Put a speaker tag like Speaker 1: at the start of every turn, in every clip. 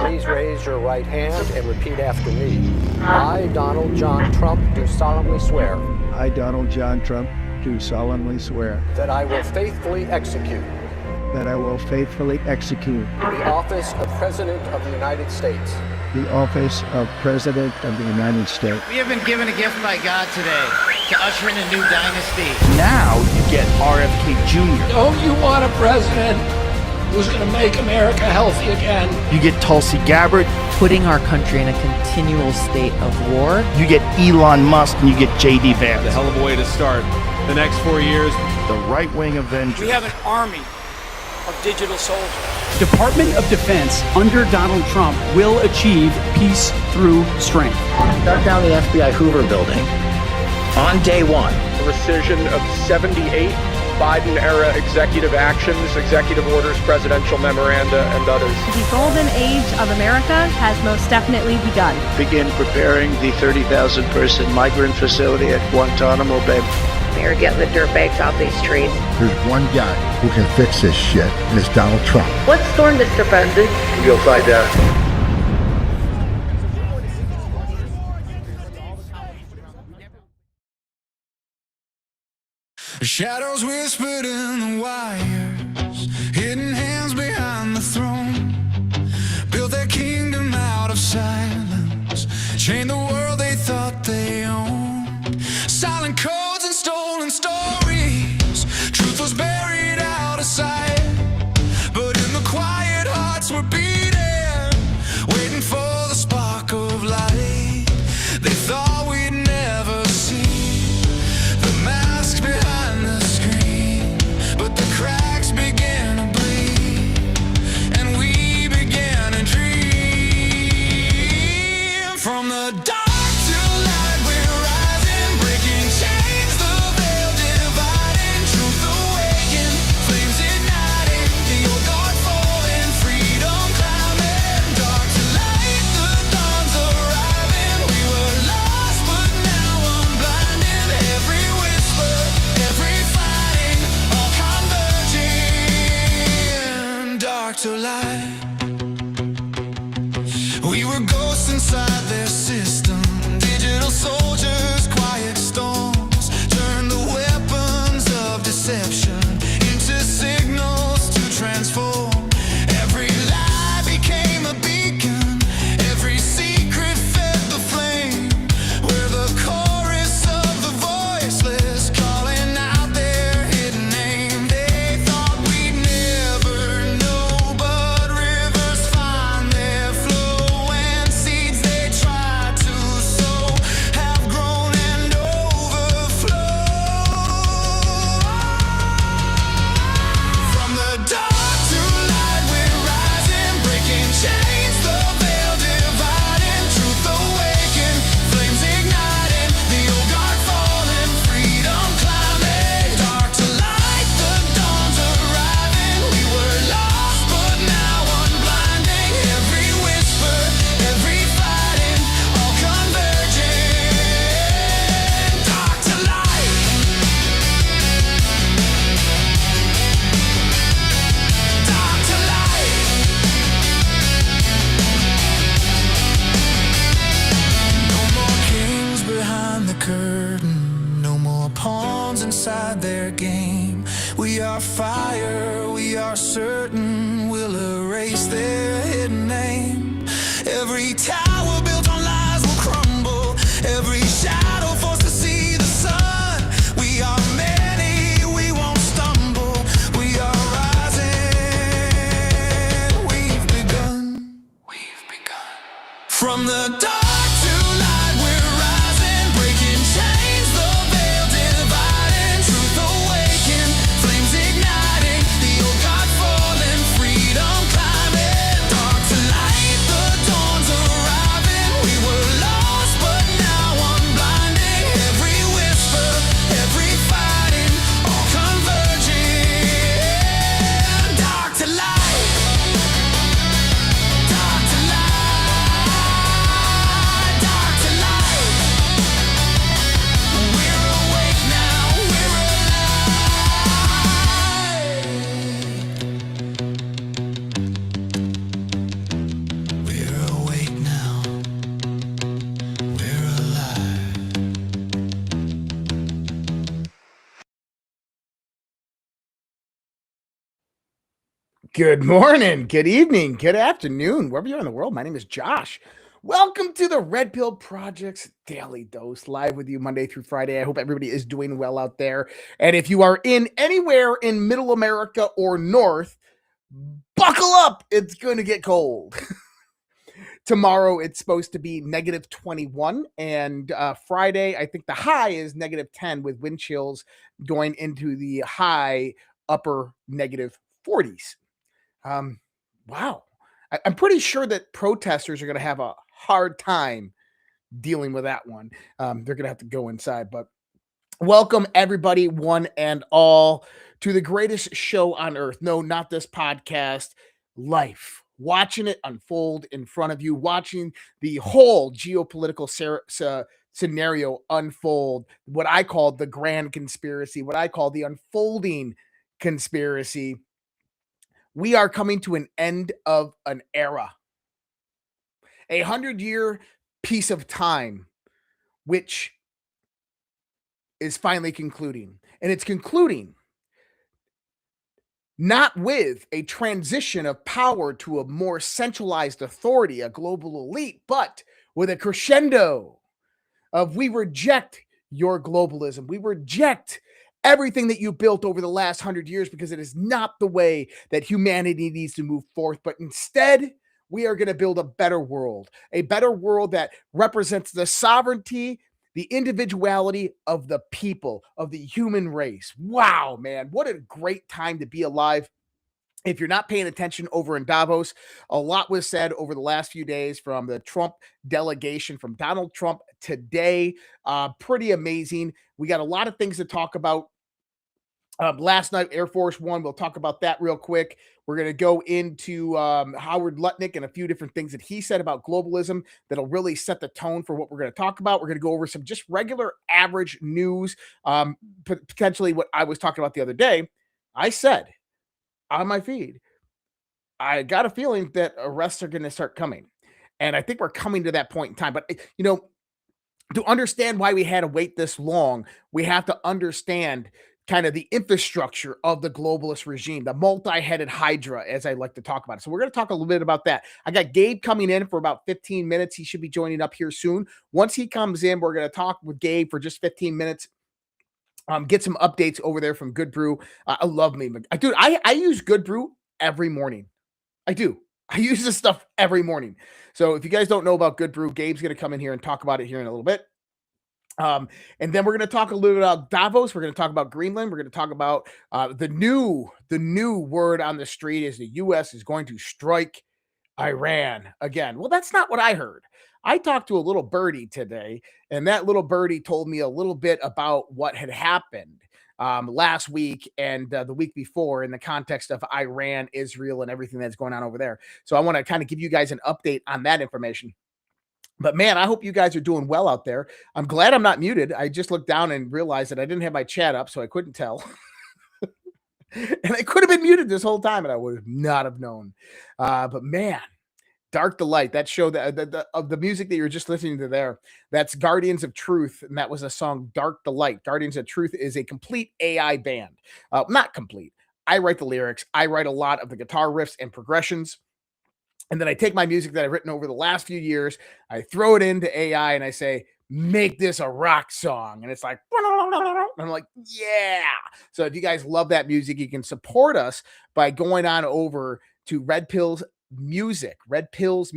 Speaker 1: Please raise your right hand and repeat after me. I, Donald John Trump, do solemnly swear.
Speaker 2: I, Donald John Trump, do solemnly swear.
Speaker 1: That I will faithfully execute.
Speaker 2: That I will faithfully execute.
Speaker 1: The office of President of the United States.
Speaker 2: The office of President of the United States.
Speaker 3: We have been given a gift by God today to usher in a new dynasty.
Speaker 4: Now you get RFK Jr.
Speaker 5: Don't you want a president who's going to make America healthy again?
Speaker 4: You get Tulsi Gabbard.
Speaker 6: Putting our country in a continual state of war.
Speaker 4: You get Elon Musk and you get J.D. Vance.
Speaker 7: A hell of a way to start the next 4 years.
Speaker 4: The right-wing Avengers.
Speaker 8: We have an army of digital soldiers.
Speaker 9: Department of Defense under Donald Trump will achieve peace through strength.
Speaker 10: Shut down the FBI Hoover building on day one.
Speaker 11: A rescission of 78 Biden-era executive actions, executive orders, presidential memoranda, and others.
Speaker 12: The golden age of America has most definitely begun.
Speaker 13: Begin preparing the 30,000-person migrant facility at Guantanamo Bay.
Speaker 14: They're getting the dirtbags off these streets.
Speaker 15: There's one guy who can fix this shit, and it's Donald Trump.
Speaker 14: What's storm, Mr. President?
Speaker 13: You'll find out.
Speaker 16: The shadows whispered in the wires, hidden hands behind the throne, built their kingdom out of silence, chained the world they thought they owned. Silent codes and stolen stories, truth was buried out of sight, but in the quiet hearts were beating, waiting for the spark of light. They thought we'd never see the mask behind the screen, but the cracks began to bleed, and we began to dream. From the dark to light we're rising, breaking chains, the veil dividing, truth awaken, flames igniting, the old guard falling, freedom climbing, dark to light, the dawn's arriving. We were lost but now unblinded, every whisper, every fighting, all converging, dark to light. We were ghosts inside their system, digital soldiers, quiet storms, turned the weapons of deception into signals to transform. Every lie became a beacon, every secret fed the flame, we're the chorus of the voiceless, calling out their hidden name. They thought we'd never know, but rivers find their flow, and seeds they tried to sow have grown and overflow. From the dark to light we're rising, breaking chains, the veil dividing, truth awaken, flames igniting, the old guard falling, freedom climbing, dark to light, the dawn's arriving. We were lost but now unblinding, every whisper, every fighting, all converging, dark to light, dark to light. No more kings behind the curtain, no more pawns inside their game. We are fire, we are certain we'll erase their hidden name. Every tower built on lies will crumble, every shadow forced to see the sun. We are many, we won't stumble, we are rising, we've begun, From the dark to light we're rising, breaking chains, the veil dividing, truth awaken, flames igniting, the old guard falling, freedom climbing, dark to light, the dawn's arriving. We were lost but now unblinding, every whisper, every fighting, all converging, dark to light, dark to light.
Speaker 17: Good morning, good evening, good afternoon, wherever you're in the world. My name is Josh. Welcome to the Red Pill Project's Daily Dose, live with you Monday through Friday. I hope everybody is doing well out there. And if you are in anywhere in Middle America or North, buckle up. It's going to get cold. Tomorrow, it's supposed to be negative 21. And Friday, I think the high is negative 10 with wind chills going into the high upper negative 40s. Wow. I'm pretty sure that protesters are going to have a hard time dealing with that one. They're going to have to go inside, but welcome everybody, one and all, to the greatest show on earth. No, not this podcast, life. Watching it unfold in front of you, watching the whole geopolitical scenario unfold, what I call the grand conspiracy, what I call the unfolding conspiracy. We are coming to an end of an era, a 100-year piece of time, which is finally concluding. And it's concluding not with a transition of power to a more centralized authority, a global elite, but with a crescendo of we reject your globalism. We reject everything that you built over the last 100 years because it is not the way that humanity needs to move forth, but instead we are going to build a better world that represents the sovereignty, the individuality of the people, of the human race. Wow, man, what a great time to be alive. If you're not paying attention over in Davos, a lot was said over the last few days from the Trump delegation, from Donald Trump today. Pretty amazing. We got a lot of things to talk about. Last night, Air Force One, we'll talk about that real quick. We're going to go into Howard Lutnick and a few different things that he said about globalism that'll really set the tone for what we're going to talk about. We're going to go over some just regular average news, potentially what I was talking about the other day. I said on my feed, I got a feeling that arrests are going to start coming. And I think we're coming to that point in time. But, you know, to understand why we had to wait this long, we have to understand kind of the infrastructure of the globalist regime, the multi-headed hydra, as I like to talk about it. So we're going to talk a little bit about that. I got Gabe coming in for about 15 minutes. He should be joining up here soon. Once he comes in, we're going to talk with Gabe for just 15 minutes. Get some updates over there from GOODBRU. I love me. Dude, I use GOODBRU every morning. I do. I use this stuff every morning. So if you guys don't know about GOODBRU, Gabe's going to come in here and talk about it here in a little bit. And then we're going to talk a little bit about Davos. We're going to talk about Greenland. We're going to talk about the new word on the street is the U.S. is going to strike Iran again. Well, that's not what I heard. I talked to a little birdie today, and that little birdie told me a little bit about what had happened last week and the week before in the context of Iran, Israel, and everything that's going on over there. So I want to kind of give you guys an update on that information. But man, I hope you guys are doing well out there. I'm glad I'm not muted. I just looked down and realized that I didn't have my chat up, so I couldn't tell. And I could have been muted this whole time, and I would not have known. But man, Dark Delight, that show that of the music that you're just listening to there, that's Guardians of Truth, and that was a song Dark Delight. Guardians of Truth is a complete AI band. Not complete. I write the lyrics. I write a lot of the guitar riffs and progressions. And then I take my music that I've written over the last few years, I throw it into AI, and I say, make this a rock song. And it's like, and I'm like, yeah. So if you guys love that music, you can support us by going on over to Redpill's Music, REDPILLS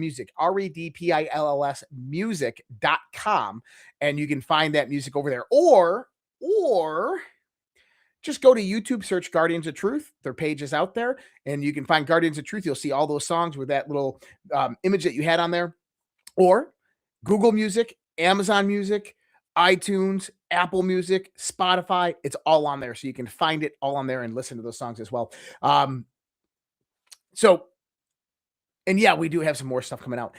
Speaker 17: music.com. And you can find that music over there. Or just go to YouTube, search Guardians of Truth. Their page is out there, and you can find Guardians of Truth. You'll see all those songs with that little image that you had on there. Or Google Music, Amazon Music, iTunes, Apple Music, Spotify. It's all on there, so you can find it all on there and listen to those songs as well. And yeah, we do have some more stuff coming out. A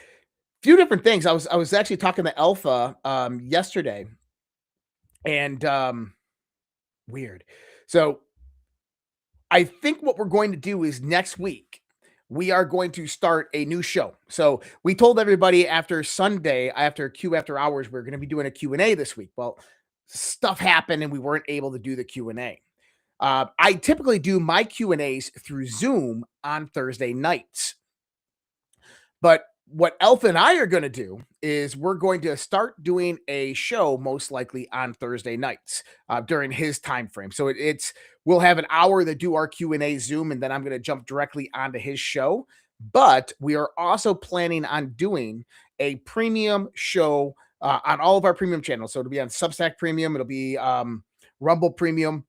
Speaker 17: few different things. I was actually talking to Alpha yesterday, and weird. So I think what we're going to do is next week, we are going to start a new show. So we told everybody after Sunday, after Q After Hours, we're going to be doing a Q&A this week. Well, stuff happened and we weren't able to do the Q&A. I typically do my Q&As through Zoom on Thursday nights. But what Alpha and I are going to do is we're going to start doing a show most likely on Thursday nights during his time frame. So we'll have an hour to do our Q&A Zoom, and then I'm going to jump directly onto his show. But we are also planning on doing a premium show on all of our premium channels. So it'll be on Substack Premium, it'll be Rumble Premium,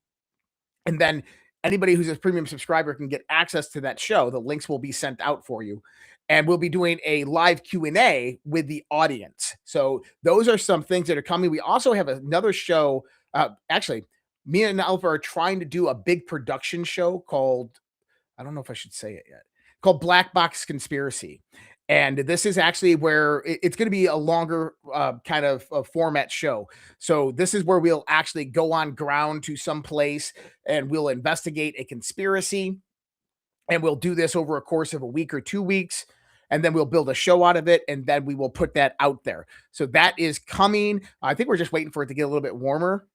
Speaker 17: and then anybody who's a premium subscriber can get access to that show. The links will be sent out for you. And we'll be doing a live Q&A with the audience. So those are some things that are coming. We also have another show. Actually, me and Alpha are trying to do a big production show called, I don't know if I should say it yet, called Black Box Conspiracy. And this is actually where it's going to be a longer kind of format show. So this is where we'll actually go on ground to some place and we'll investigate a conspiracy. And we'll do this over a course of a week or 2 weeks, and then we'll build a show out of it, and then we will put that out there. So that is coming. I think we're just waiting for it to get a little bit warmer.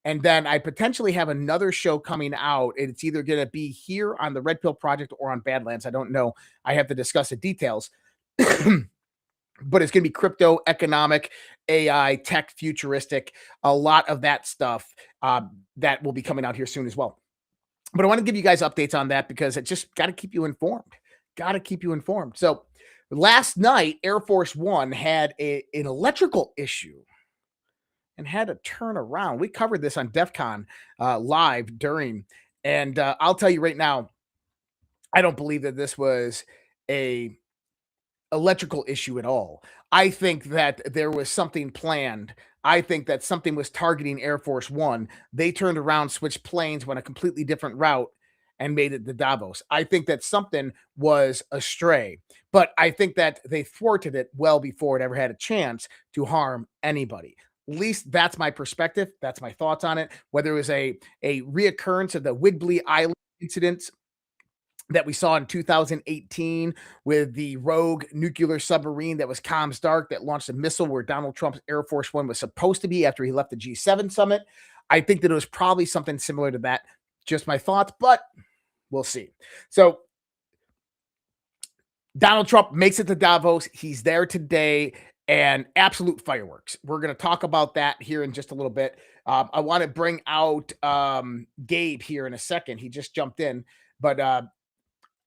Speaker 17: And then I potentially have another show coming out, and it's either going to be here on the Red Pill Project or on Badlands. I don't know. I have to discuss the details. But it's going to be crypto, economic, AI, tech, futuristic, a lot of that stuff that will be coming out here soon as well. But I want to give you guys updates on that because it just got to keep you informed. Got to keep you informed. So last night, Air Force One had an electrical issue and had to turn around. We covered this on DEF CON live during. And I'll tell you right now, I don't believe that this was a electrical issue at all. I think that there was something planned. I think that something was targeting Air Force One. They turned around, switched planes, went a completely different route, and made it to Davos. I think that something was astray, but I think that they thwarted it well before it ever had a chance to harm anybody. At least that's my perspective. That's my thoughts on it. Whether it was a reoccurrence of the Wiggly Island incidents that we saw in 2018 with the rogue nuclear submarine that was Comsdark that launched a missile where Donald Trump's Air Force One was supposed to be after he left the G7 summit. I think that it was probably something similar to that. Just my thoughts, but we'll see. So Donald Trump makes it to Davos. He's there today and absolute fireworks. We're going to talk about that here in just a little bit. I want to bring out Gabe here in a second. He just jumped in, but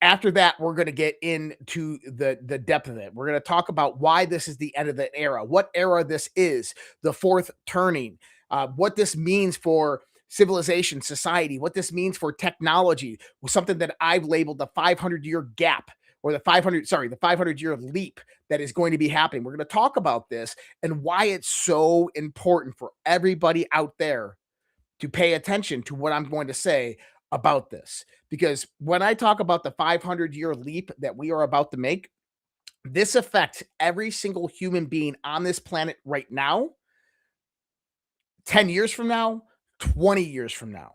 Speaker 17: after that, we're going to get into the depth of it. We're going to talk about why this is the end of the era, what era this is, the fourth turning, what this means for civilization, society, what this means for technology, something that I've labeled the 500-year gap or the 500-year leap that is going to be happening. We're going to talk about this and why it's so important for everybody out there to pay attention to what I'm going to say about this. Because when I talk about the 500-year leap that we are about to make, this affects every single human being on this planet right now, 10 years from now, 20 years from now.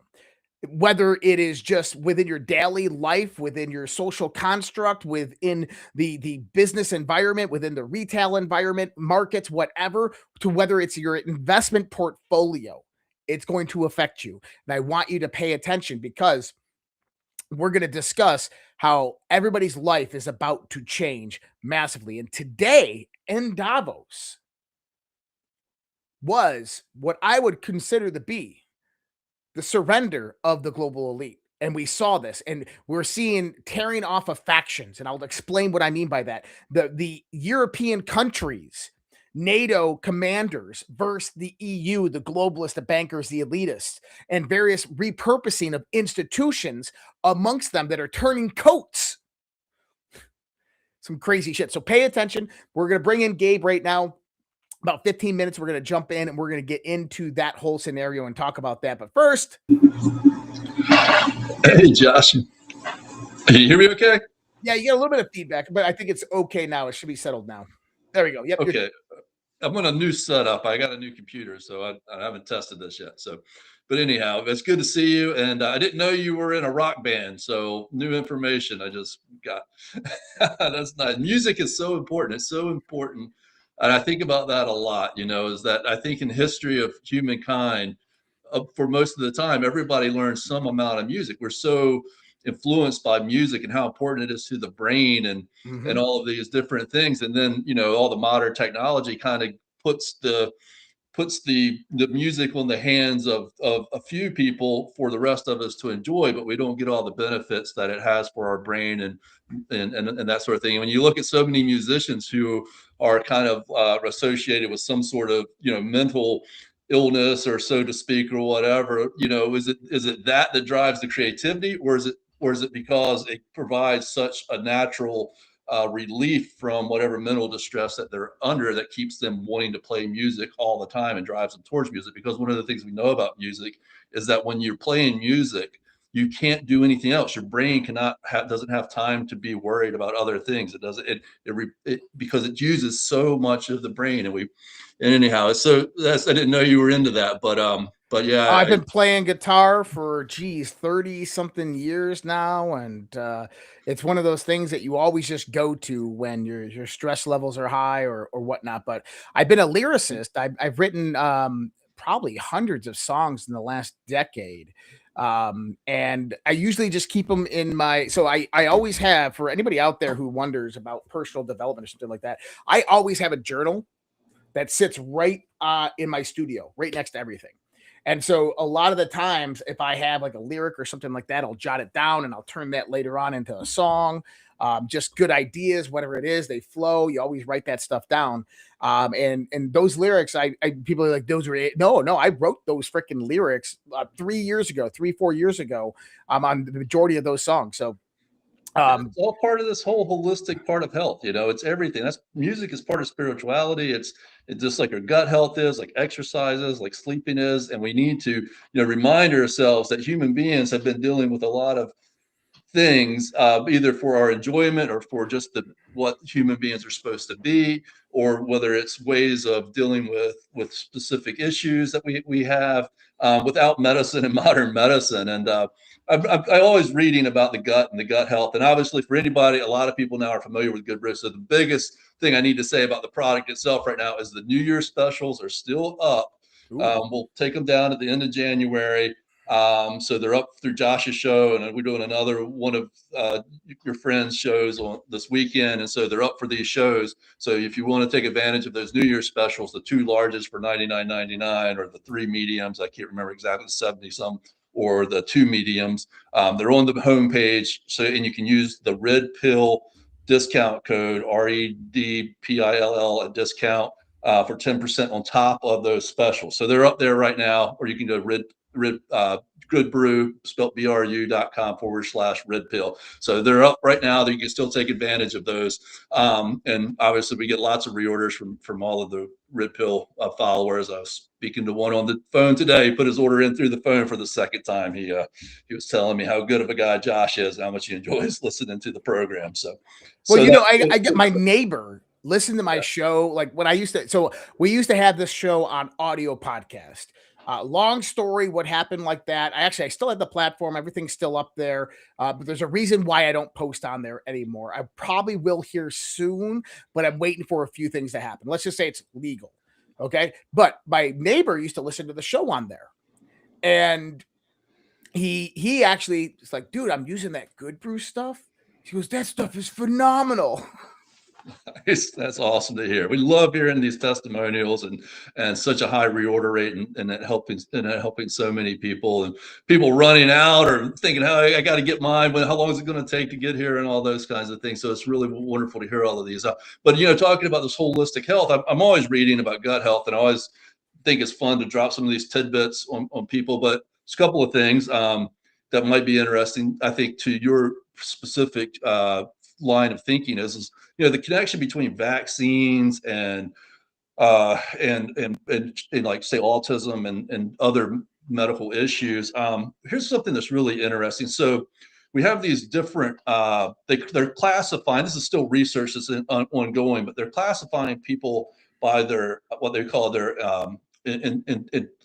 Speaker 17: Whether it is just within your daily life, within your social construct, within the business environment, within the retail environment, markets, whatever, to whether it's your investment portfolio, it's going to affect you. And I want you to pay attention because we're going to discuss how everybody's life is about to change massively. And today in Davos was what I would consider to be the surrender of the global elite. And we saw this, and we're seeing tearing off of factions. And I'll explain what I mean by that. The European countries, NATO commanders versus the EU, the globalists, the bankers, the elitists, and various repurposing of institutions amongst them that are turning coats. Some crazy shit. So pay attention. We're going to bring in Gabe right now. About 15 minutes, we're going to jump in and we're going to get into that whole scenario and talk about that. But first.
Speaker 18: Hey, Josh. Can you hear me okay?
Speaker 17: Yeah, you get a little bit of feedback, but I think it's okay now. It should be settled now. There we go. Yep.
Speaker 18: Okay. I'm on a new setup. I got a new computer, so I haven't tested this yet. But anyhow, it's good to see you. And I didn't know you were in a rock band, so new information I just got. That's nice. Music is so important. It's so important. And I think about that a lot, is that I think in history of humankind, for most of the time, everybody learns some amount of music. We're so influenced by music and how important it is to the brain and all of these different things. And then, all the modern technology kind of puts the music on the hands of a few people for the rest of us to enjoy, but we don't get all the benefits that it has for our brain and that sort of thing. And when you look at so many musicians who are kind of associated with some sort of mental illness, or so to speak, or whatever, is it that drives the creativity, or is it because it provides such a natural relief from whatever mental distress that they're under that keeps them wanting to play music all the time and drives them towards music? Because one of the things we know about music is that when you're playing music, you can't do anything else. Your brain doesn't have time to be worried about other things. It doesn't, because it uses so much of the brain. And anyhow, so I didn't know you were into that, but yeah,
Speaker 17: I've been playing guitar for 30 something years now. And it's one of those things that you always just go to when your stress levels are high or whatnot. But I've been a lyricist. I've written probably hundreds of songs in the last decade. And I usually just keep them in so I always have, for anybody out there who wonders about personal development or something like that, I always have a journal that sits right in my studio, right next to everything. And so a lot of the times, if I have like a lyric or something like that, I'll jot it down and I'll turn that later on into a song. Just good ideas, whatever it is, they flow. You always write that stuff down. And those lyrics, people are like, those were it. No, I wrote those freaking lyrics 4 years ago on the majority of those songs. So
Speaker 18: it's all part of this whole holistic part of health. It's everything. Music is part of spirituality. It's just like our gut health is, like exercises, like sleeping is. And we need to, remind ourselves that human beings have been dealing with a lot of things, either for our enjoyment or for just what human beings are supposed to be, or whether it's ways of dealing with specific issues that we have without medicine and modern medicine. And I'm always reading about the gut and the gut health. And obviously for anybody, a lot of people now are familiar with GOODBRU. So the biggest thing I need to say about the product itself right now is the New Year specials are still up. We'll take them down at the end of January. So they're up through Josh's show, and we're doing another one of your friends' shows on this weekend. And so they're up for these shows. So if you want to take advantage of those New Year's specials, the 2 largest for $99.99, or the 3 mediums, I can't remember exactly, 70 some, or the 2 mediums, they're on the homepage. So, and you can use the Repill discount code, REDPILL, at discount for 10% on top of those specials. So they're up there right now, or you can go GOODBRU, spelled BRU.com/Repill. So they're up right now. You can still take advantage of those. And obviously we get lots of reorders from all of the Repill followers. I was speaking to one on the phone today. He put his order in through the phone for the second time. He was telling me how good of a guy Josh is and how much he enjoys listening to the program.
Speaker 17: I get my neighbor listen to my show. Like when we used to have this show on audio podcast. Long story, what happened like that. I still have the platform. Everything's still up there. But there's a reason why I don't post on there anymore. I probably will here soon, but I'm waiting for a few things to happen. Let's just say it's legal. Okay. But my neighbor used to listen to the show on there. And he actually is like, dude, I'm using that GOODBRU stuff. He goes, that stuff is phenomenal.
Speaker 18: That's awesome to hear. We love hearing these testimonials and such a high reorder rate, and it helping so many people, and people running out or thinking, "How I got to get mine? How long is it going to take to get here?" and all those kinds of things. So it's really wonderful to hear all of these. But talking about this holistic health, I'm always reading about gut health, and I always think it's fun to drop some of these tidbits on people. But it's a couple of things that might be interesting, I think, to your specific line of thinking is the connection between vaccines and like say autism and other medical issues. Here's something that's really interesting. So we have these different they're classifying, this is still research that's ongoing, but they're classifying people by their what they call their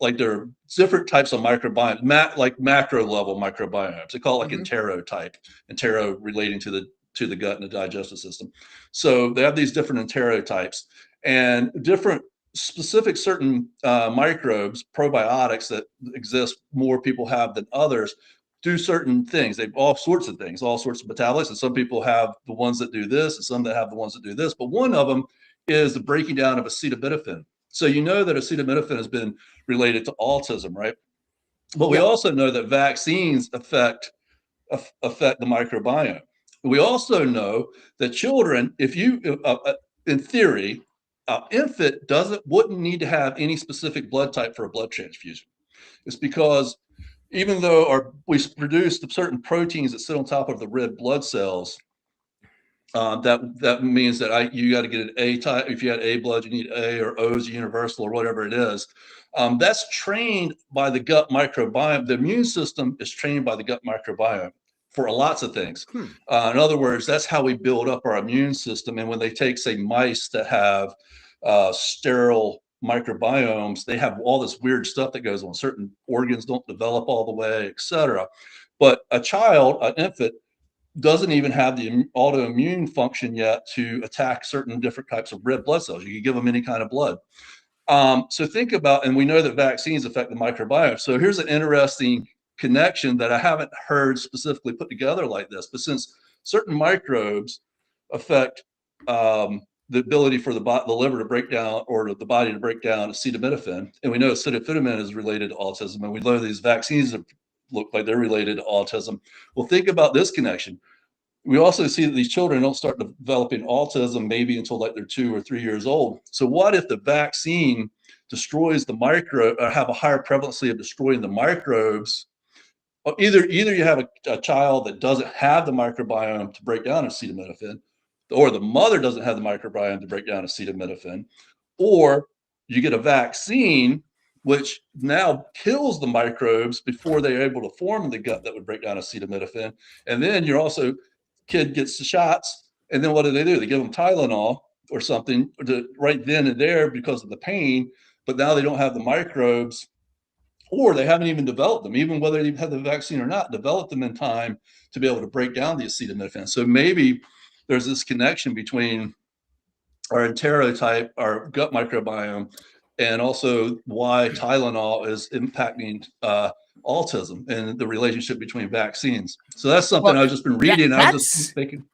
Speaker 18: like there are different types of microbiomes, like macro level microbiomes. They call it like enterotype, entero relating to the gut and the digestive system. So they have these different enterotypes and different specific certain microbes, probiotics that exist, more people have than others, do certain things. They have all sorts of things, all sorts of metabolites. And some people have the ones that do this, and some that have the ones that do this. But one of them is the breaking down of acetaminophen. So you know that acetaminophen has been related to autism, right? But we also know that vaccines affect the microbiome. We also know that children, if you, in theory, infant wouldn't need to have any specific blood type for a blood transfusion. It's because even though we produce certain proteins that sit on top of the red blood cells, that means that you got to get an A type. If you had A blood, you need A, or O is universal, or whatever it is. That's trained by the gut microbiome. The immune system is trained by the gut microbiome for lots of things. In other words, that's how we build up our immune system. And when they take, say, mice that have sterile microbiomes, they have all this weird stuff that goes on. Certain organs don't develop all the way, etc. But a child, an infant, doesn't even have the autoimmune function yet to attack certain different types of red blood cells. You can give them any kind of blood. So think about, and we know that vaccines affect the microbiome. So here's an interesting connection that I haven't heard specifically put together like this. But since certain microbes affect the ability for the liver to break down, or the body to break down acetaminophen, and we know acetaminophen is related to autism, and we know these vaccines look like they're related to autism. Well, think about this connection. We also see that these children don't start developing autism maybe until like they're 2 or 3 years old. So what if the vaccine destroys the microbe, or have a higher prevalency of destroying the microbes? Either you have a child that doesn't have the microbiome to break down acetaminophen, or the mother doesn't have the microbiome to break down acetaminophen, or you get a vaccine which now kills the microbes before they're able to form in the gut that would break down acetaminophen. And then kid gets the shots, and then what do? They give them Tylenol or something right then and there because of the pain, but now they don't have the microbes, or they haven't even developed them, even whether they have the vaccine or not, developed them in time to be able to break down the acetaminophen. So maybe there's this connection between our enterotype, our gut microbiome, and also why Tylenol is impacting autism and the relationship between vaccines. So that's something I've just been reading. I was just thinking.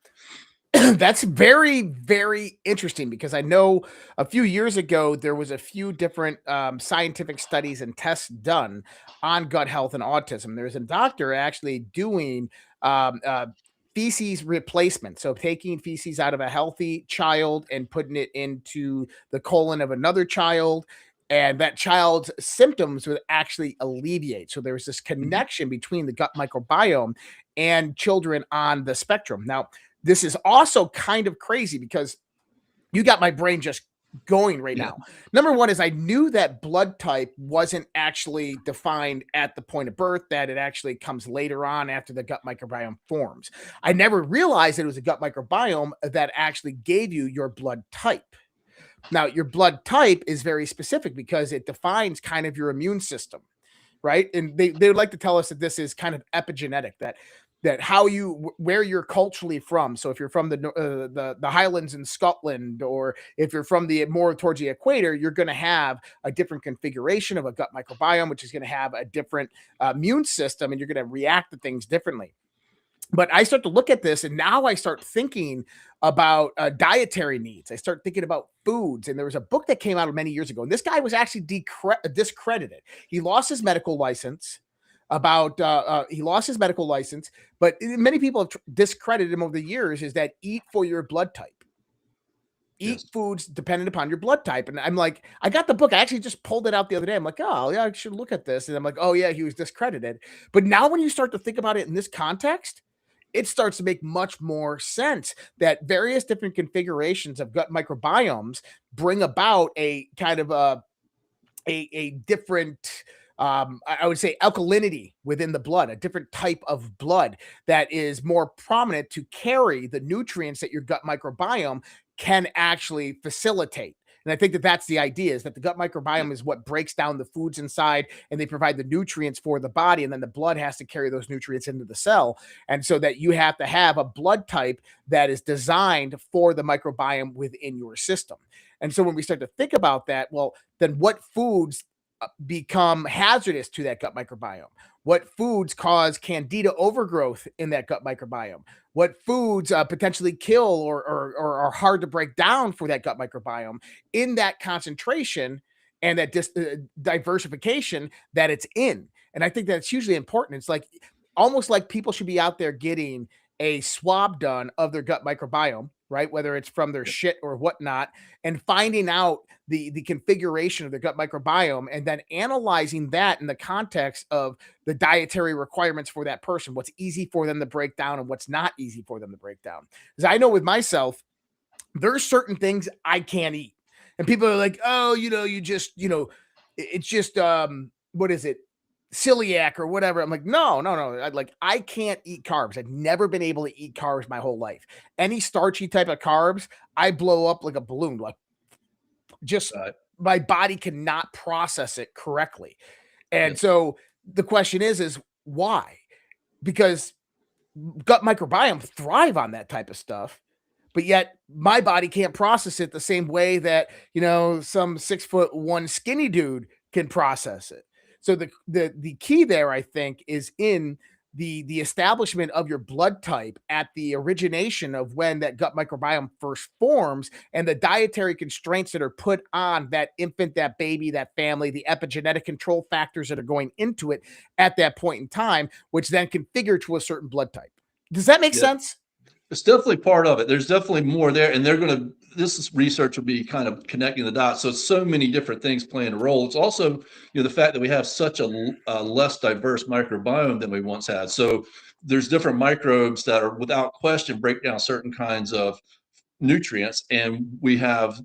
Speaker 17: That's very, very interesting, because I know a few years ago there was a few different scientific studies and tests done on gut health and autism. There's a doctor actually doing feces replacement. So taking feces out of a healthy child and putting it into the colon of another child, and that child's symptoms would actually alleviate. So there's this connection between the gut microbiome and children on the spectrum. Now, this is also kind of crazy, because you got my brain just going right now. Number one is, I knew that blood type wasn't actually defined at the point of birth, that it actually comes later on after the gut microbiome forms. I never realized that it was a gut microbiome that actually gave you your blood type. Now, your blood type is very specific because it defines kind of your immune system, right? And they would like to tell us that this is kind of epigenetic, that where you're culturally from. So if you're from the Highlands in Scotland, or if you're from more towards the equator, you're going to have a different configuration of a gut microbiome, which is going to have a different immune system, and you're going to react to things differently. But I start to look at this, and now I start thinking about dietary needs. I start thinking about foods. And there was a book that came out many years ago, and this guy was actually discredited. He lost his medical license. He lost his medical license, but many people have discredited him over the years, is that eat for your blood type. Eat foods dependent upon your blood type. And I'm like, I got the book. I actually just pulled it out the other day. I'm like, oh, yeah, I should look at this. And I'm like, oh, yeah, he was discredited. But now when you start to think about it in this context, it starts to make much more sense that various different configurations of gut microbiomes bring about a kind of a different, I would say, alkalinity within the blood, a different type of blood that is more prominent to carry the nutrients that your gut microbiome can actually facilitate And I think that that's the idea, is that the gut microbiome is what breaks down the foods inside, and they provide the nutrients for the body. And then the blood has to carry those nutrients into the cell. And so that you have to have a blood type that is designed for the microbiome within your system. And so when we start to think about that, well, then what foods become hazardous to that gut microbiome? What foods cause candida overgrowth in that gut microbiome? What foods potentially kill or are hard to break down for that gut microbiome in that concentration and that diversification that it's in? And I think that's hugely important. It's like almost like people should be out there getting a swab done of their gut microbiome, right? Whether it's from their shit or whatnot, and finding out the configuration of the gut microbiome, and then analyzing that in the context of the dietary requirements for that person, what's easy for them to break down and what's not easy for them to break down. Because I know with myself, there's certain things I can't eat. And people are like, oh, it's just, what is it? Celiac or whatever. I'm like, no. I can't eat carbs. I've never been able to eat carbs my whole life. Any starchy type of carbs, I blow up like a balloon. Like, just my body cannot process it correctly. And so the question is why? Because gut microbiome thrive on that type of stuff, but yet my body can't process it the same way that, some 6'1" skinny dude can process it. So the key there, I think, is in the establishment of your blood type at the origination of when that gut microbiome first forms, and the dietary constraints that are put on that infant, that baby, that family, the epigenetic control factors that are going into it at that point in time, which then configure to a certain blood type. Does that make sense?
Speaker 18: It's definitely part of it. There's definitely more there, and this research will be kind of connecting the dots. So many different things playing a role. It's also, the fact that we have such a less diverse microbiome than we once had. So there's different microbes that are, without question, break down certain kinds of nutrients, and we have,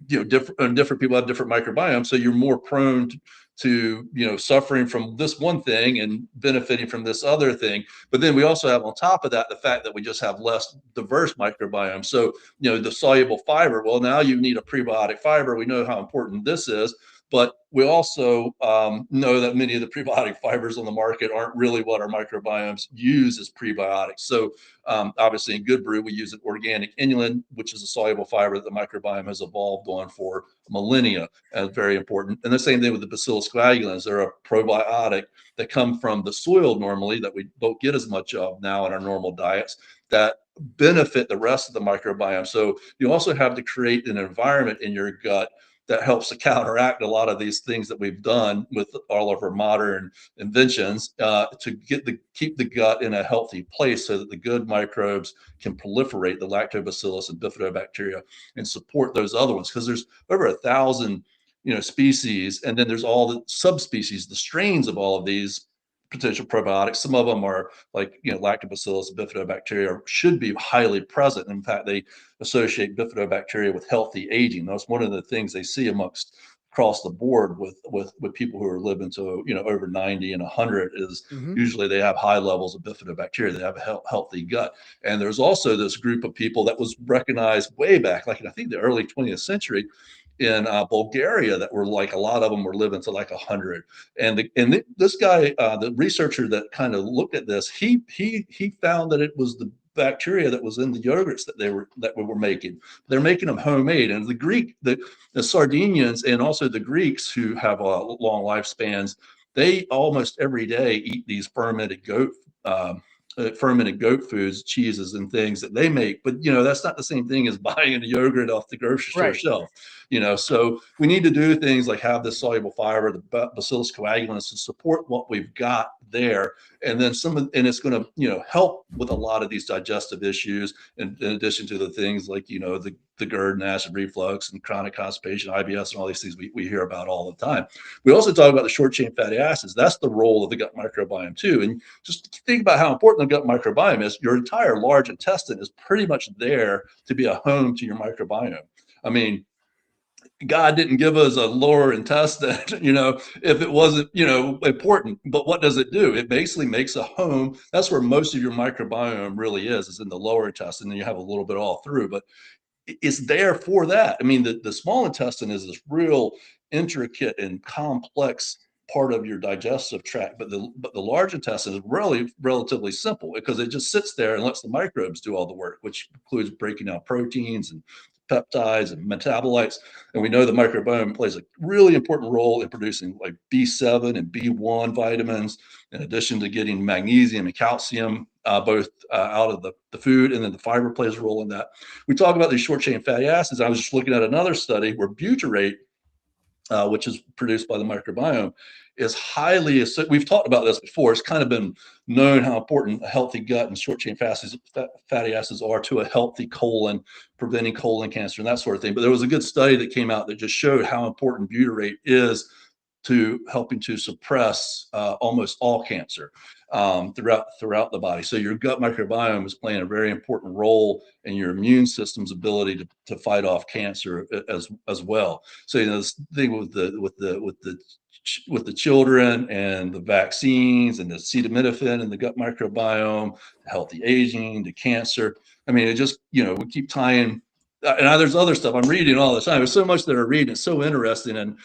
Speaker 18: different people have different microbiomes. So you're more prone to suffering from this one thing and benefiting from this other thing. But then we also have on top of that the fact that we just have less diverse microbiome. So the soluble fiber, well, now you need a prebiotic fiber. We know how important this is, but we also know that many of the prebiotic fibers on the market aren't really what our microbiomes use as prebiotics. So obviously in GOODBRU, we use an organic inulin, which is a soluble fiber that the microbiome has evolved on for millennia, very important. And the same thing with the Bacillus coagulans. They're a probiotic that come from the soil normally that we don't get as much of now in our normal diets, that benefit the rest of the microbiome. So you also have to create an environment in your gut that helps to counteract a lot of these things that we've done with all of our modern inventions to keep the gut in a healthy place so that the good microbes can proliferate, the lactobacillus and bifidobacteria, and support those other ones. Because there's over 1,000 species, and then there's all the subspecies, the strains of all of these potential probiotics. Some of them are like, lactobacillus and bifidobacteria should be highly present. In fact, they associate bifidobacteria with healthy aging. That's one of the things they see across the board with people who are living to over 90 and 100 is usually they have high levels of bifidobacteria. They have a healthy gut. And there's also this group of people that was recognized way back, like I think the early 20th century, in Bulgaria, that were like, a lot of them were living to like 100. And this guy, the researcher that kind of looked at this, he found that it was the bacteria that was in the yogurts that we were making. They're making them homemade. And the Sardinians and also the Greeks, who have long lifespans, they almost every day eat these fermented goat foods, cheeses and things that they make. But that's not the same thing as buying a yogurt off the grocery store shelf. So we need to do things like have this soluble fiber, the Bacillus coagulans, to support what we've got there. And then and it's going to help with a lot of these digestive issues, in addition to the things like the GERD and acid reflux and chronic constipation, IBS, and all these things we hear about all the time. We also talk about the short chain fatty acids. That's the role of the gut microbiome too. And just think about how important the gut microbiome is. Your entire large intestine is pretty much there to be a home to your microbiome. I mean, God didn't give us a lower intestine, if it wasn't, important. But what does it do? It basically makes a home. That's where most of your microbiome really is in the lower intestine. And you have a little bit all through. But it's there for that. I mean, the small intestine is this real intricate and complex part of your digestive tract, but the large intestine is really relatively simple because it just sits there and lets the microbes do all the work, which includes breaking down proteins and peptides and metabolites. And we know the microbiome plays a really important role in producing like B7 and B1 vitamins, in addition to getting magnesium and calcium both out of the food, and then the fiber plays a role in that. We talk about these short chain fatty acids. I was just looking at another study where butyrate, which is produced by the microbiome, is highly, we've talked about this before, it's kind of been known how important a healthy gut and short chain fatty acids are to a healthy colon, preventing colon cancer and that sort of thing. But there was a good study that came out that just showed how important butyrate is to helping to suppress almost all cancer throughout the body. So your gut microbiome is playing a very important role in your immune system's ability to fight off cancer as well. So this thing with the children and the vaccines and the acetaminophen and the gut microbiome, healthy aging, the cancer. I mean, it just, we keep tying. And there's other stuff I'm reading all the time. There's so much that I'm reading. It's so interesting. And,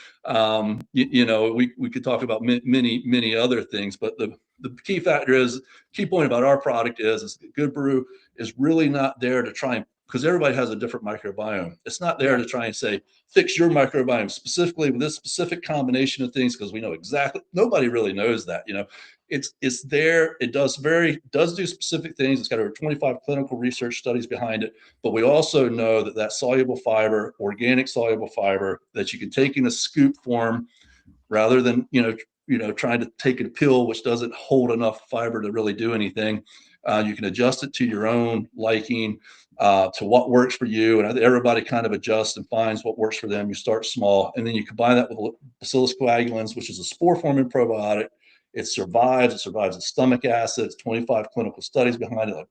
Speaker 18: we could talk about many other things, but the key factor is, key point about our product is GOODBRU is really not there to try and, because everybody has a different microbiome. It's not there to try and say, fix your microbiome specifically with this specific combination of things, because we know exactly, nobody really knows that, it's there. It does do specific things. It's got over 25 clinical research studies behind it. But we also know that soluble fiber, organic soluble fiber that you can take in a scoop form rather than, trying to take a pill, which doesn't hold enough fiber to really do anything. You can adjust it to your own liking, to what works for you. And everybody kind of adjusts and finds what works for them. You start small, and then you combine that with Bacillus coagulans, which is a spore-forming probiotic. It survives at stomach acid. It's 25 clinical studies behind it, like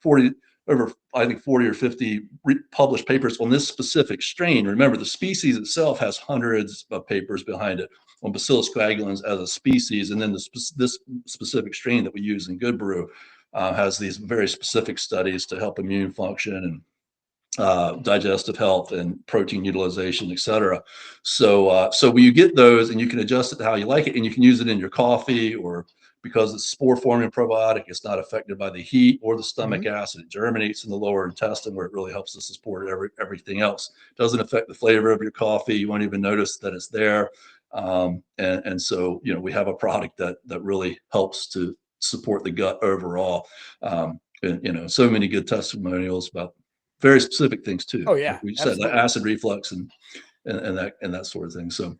Speaker 18: 40 or 50 published papers on this specific strain. Remember, the species itself has hundreds of papers behind it on Bacillus coagulans as a species. And then this specific strain that we use in GOODBRU has these very specific studies to help immune function and digestive health and protein utilization, et cetera. So when you get those, and you can adjust it to how you like it, and you can use it in your coffee, or because it's spore forming probiotic, it's not affected by the heat or the stomach acid. It germinates in the lower intestine, where it really helps to support everything else. It doesn't affect the flavor of your coffee. You won't even notice that it's there. And so, we have a product that really helps to support the gut overall. And, so many good testimonials about very specific things too.
Speaker 17: Oh yeah,
Speaker 18: like we said, like acid reflux and that sort of thing. So,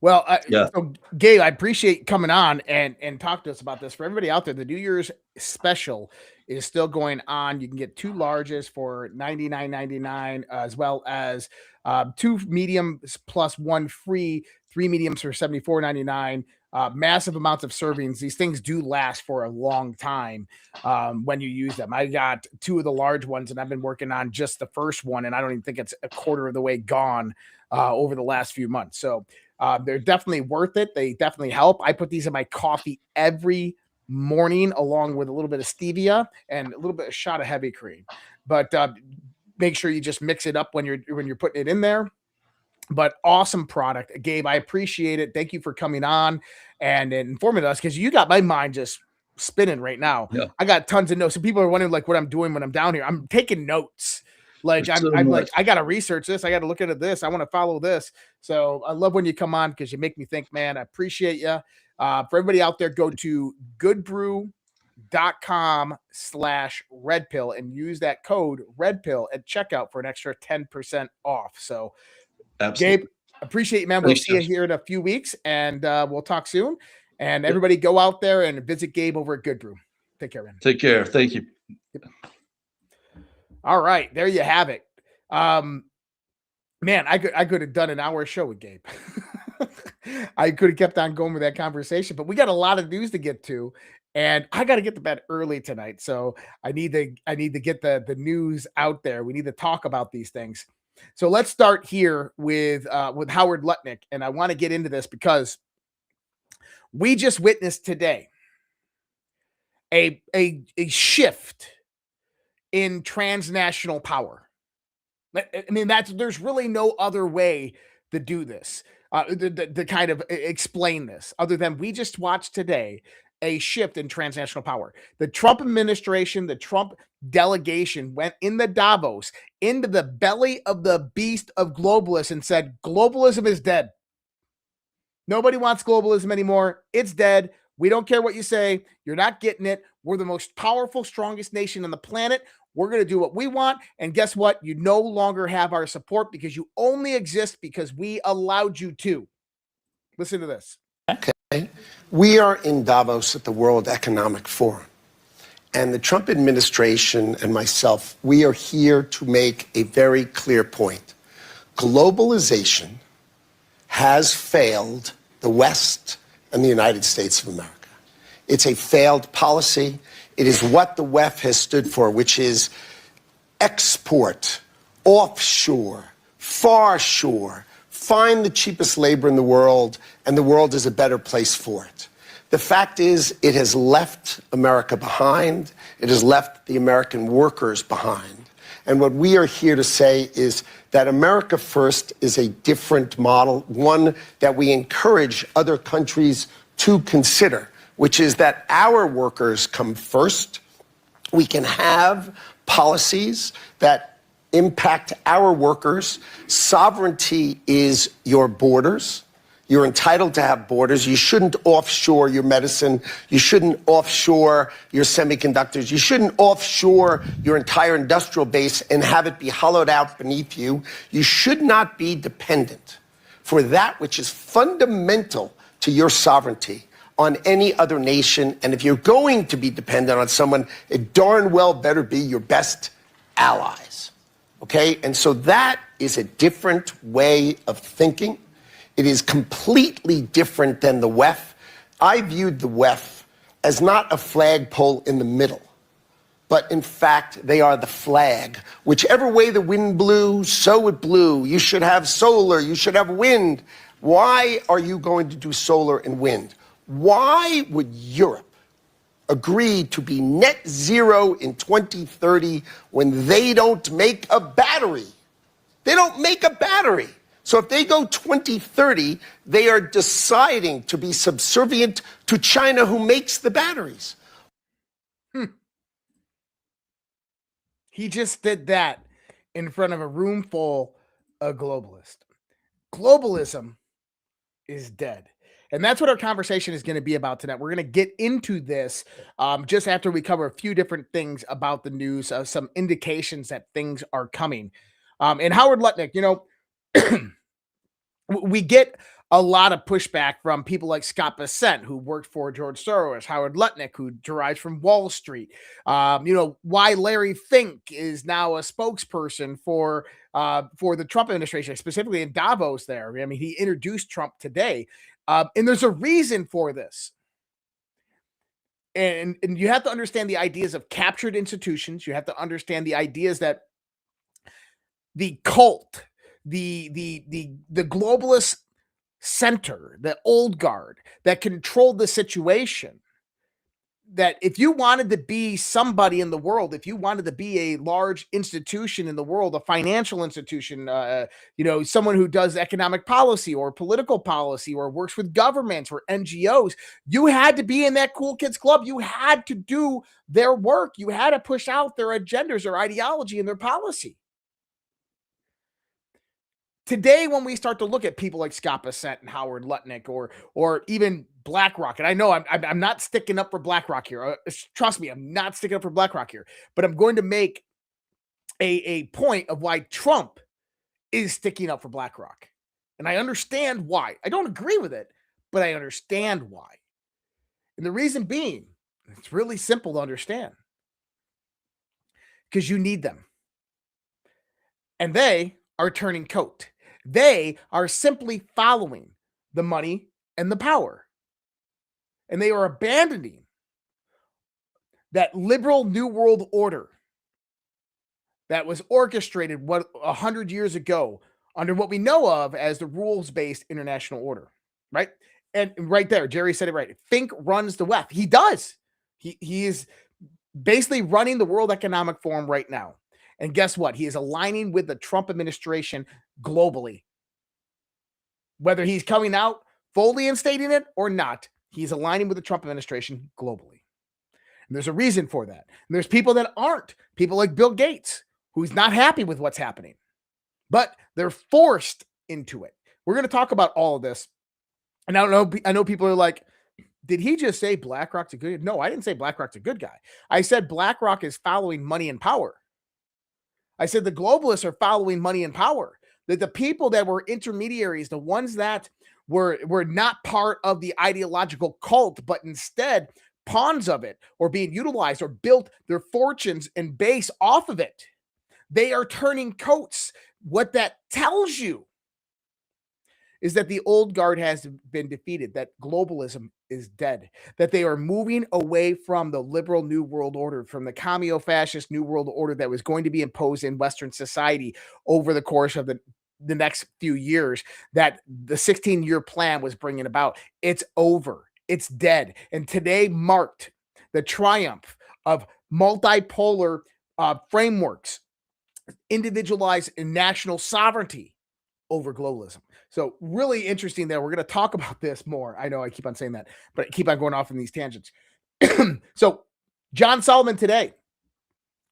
Speaker 17: well, so Gabe, I appreciate coming on and talk to us about this. For everybody out there, the New Year's special is still going on. You can get 2 larges for $99.99, as well as 2 mediums plus 1 free, 3 mediums for $74.99. Massive amounts of servings. These things do last for a long time when you use them. I got 2 of the large ones, and I've been working on just the first one, and I don't even think it's a quarter of the way gone over the last few months. So they're definitely worth it. They definitely help. I put these in my coffee every morning, along with a little bit of stevia and a little bit of shot of heavy cream. But make sure you just mix it up when you're putting it in there. But awesome product, Gabe. I appreciate it. Thank you for coming on and informing us, because you got my mind just spinning right now.
Speaker 18: Yeah.
Speaker 17: I got tons of notes. So people are wondering like what I'm doing when I'm down here. I'm taking notes. Like I'm like, I got to research this. I got to look into this. I want to follow this. So I love when you come on, because you make me think, man. I appreciate you. For everybody out there, go to goodbrew.com/redpill and use that code redpill at checkout for an extra 10% off. So
Speaker 18: absolutely.
Speaker 17: Gabe, appreciate you, man. We'll see you here in a few weeks, and we'll talk soon. And everybody go out there and visit Gabe over at GOODBRU. Take care, man.
Speaker 18: Take care. Thank you.
Speaker 17: Yep. All right, there you have it. Man, I could have done an hour show with Gabe. I could have kept on going with that conversation, but we got a lot of news to get to, and I got to get to bed early tonight. So I need to get the news out there. We need to talk about these things. So let's start here with Howard Lutnick, and I want to get into this because we just witnessed today a shift in transnational power. I mean, there's really no other way to do this, to kind of explain this, other than we just watched today a shift in transnational power. The Trump administration, the Trump delegation went in the Davos into the belly of the beast of globalists and said, globalism is dead. Nobody wants globalism anymore. It's dead. We don't care what you say. You're not getting it. We're the most powerful, strongest nation on the planet. We're going to do what we want. And guess what? You no longer have our support because you only exist because we allowed you to. Listen to this.
Speaker 19: Okay. We are in Davos at the World Economic Forum. And the Trump administration and myself, we are here to make a very clear point. Globalization has failed the West and the United States of America. It's a failed policy. It is what the WEF has stood for, which is export, offshore, far shore, find the cheapest labor in the world, and the world is a better place for it. The fact is, it has left America behind. It has left the American workers behind. And what we are here to say is that America First is a different model, one that we encourage other countries to consider, which is that our workers come first. We can have policies that impact our workers. Sovereignty is your borders. You're entitled to have borders. You shouldn't offshore your medicine. You shouldn't offshore your semiconductors. You shouldn't offshore your entire industrial base and have it be hollowed out beneath you. You should not be dependent for that which is fundamental to your sovereignty on any other nation. And if you're going to be dependent on someone, it darn well better be your best allies. Okay? And so that is a different way of thinking. It is completely different than the WEF. I viewed the WEF as not a flagpole in the middle, but in fact, they are the flag. Whichever way the wind blew, so it blew. You should have solar, you should have wind. Why are you going to do solar and wind? Why would Europe agree to be net zero in 2030 when they don't make a battery? They don't make a battery. So if they go 2030, they are deciding to be subservient to China, who makes the batteries.
Speaker 17: He just did that in front of a room full of globalists. Globalism is dead. And that's what our conversation is going to be about tonight. We're going to get into this just after we cover a few different things about the news, some indications that things are coming. And Howard Lutnick, you know, we get a lot of pushback from people like Scott Bessent, who worked for George Soros, Howard Lutnick, who derives from Wall Street. You know, why Larry Fink is now a spokesperson for the Trump administration, specifically in Davos there. I mean, he introduced Trump today. And there's a reason for this. And you have to understand the ideas of captured institutions. You have to understand the ideas that the cult, the globalist center, the old guard that controlled the situation, that if you wanted to be somebody in the world, if you wanted to be a large institution in the world, a financial institution, you know, someone who does economic policy or political policy or works with governments or NGOs, you had to be in that cool kids club. You had to do their work. You had to push out their agendas, their ideology, and their policy. Today, when we start to look at people like Scott Bessent and Howard Lutnick or even BlackRock, and I know I'm not sticking up for BlackRock here. Trust me, I'm not sticking up for BlackRock here. But I'm going to make a point of why Trump is sticking up for BlackRock. And I understand why. I don't agree with it, but I understand why. And the reason being, it's really simple to understand. Because you need them. And they are turning coat. They are simply following the money and the power. And they are abandoning that liberal New World Order that was orchestrated 100 years ago under what we know of as the rules-based international order, right? And right there, Jerry said it right. Fink runs the WEF. He does. He is basically running the World Economic Forum right now. And guess what? He is aligning with the Trump administration globally. Whether he's coming out fully and stating it or not, he's aligning with the Trump administration globally. And there's a reason for that. And there's people that aren't. People like Bill Gates, who's not happy with what's happening. But they're forced into it. We're going to talk about all of this. And I know people are like, did he just say BlackRock's a good guy? No, I didn't say BlackRock's a good guy. I said BlackRock is following money and power. I said the globalists are following money and power. That the people that were intermediaries, the ones that were not part of the ideological cult, but instead pawns of it, or being utilized, or built their fortunes and base off of it. They are turning coats. What that tells you is that the old guard has been defeated, that globalism is dead, that they are moving away from the liberal New World Order, from the commie-fascist New World Order that was going to be imposed in Western society over the course of the next few years, that the 16-year plan was bringing about. It's over. It's dead. And today marked the triumph of multipolar frameworks, individualized and national sovereignty over globalism. So really interesting there. We're going to talk about this more. I know I keep on saying that, but I keep on going off in these tangents. So John Solomon today,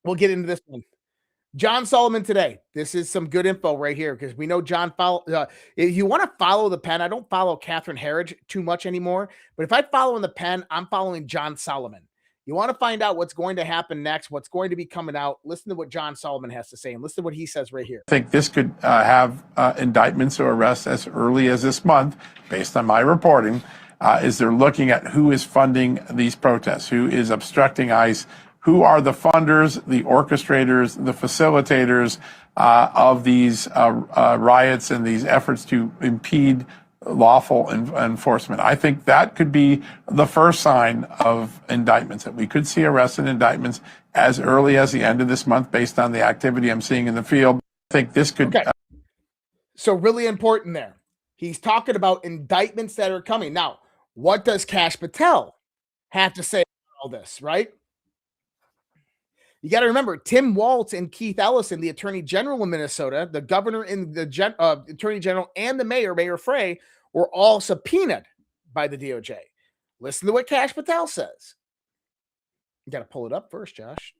Speaker 17: we'll get into this one. John Solomon today. This is some good info right here, because we know John if you want to follow the pen, I don't follow Catherine Herridge too much anymore, but if I follow in the pen, I'm following John Solomon. You want to find out what's going to happen next, what's going to be coming out, listen to what John Solomon has to say, and listen to what he says right here.
Speaker 20: I think this could have indictments or arrests as early as this month, based on my reporting, is they're looking at who is funding these protests, who is obstructing ICE, who are the funders, the orchestrators, the facilitators of these riots and these efforts to impede lawful enforcement. I think that could be the first sign of indictments, that we could see arrests and indictments as early as the end of this month, based on the activity I'm seeing in the field. I think this could...
Speaker 17: Okay. So really important there. He's talking about indictments that are coming. Now, what does Kash Patel have to say about all this, right? You got to remember, Tim Walz and Keith Ellison, the Attorney General of Minnesota, the governor and the Attorney General, and the Mayor Frey, were all subpoenaed by the DOJ. Listen to what Kash Patel says. You got to pull it up first, Josh.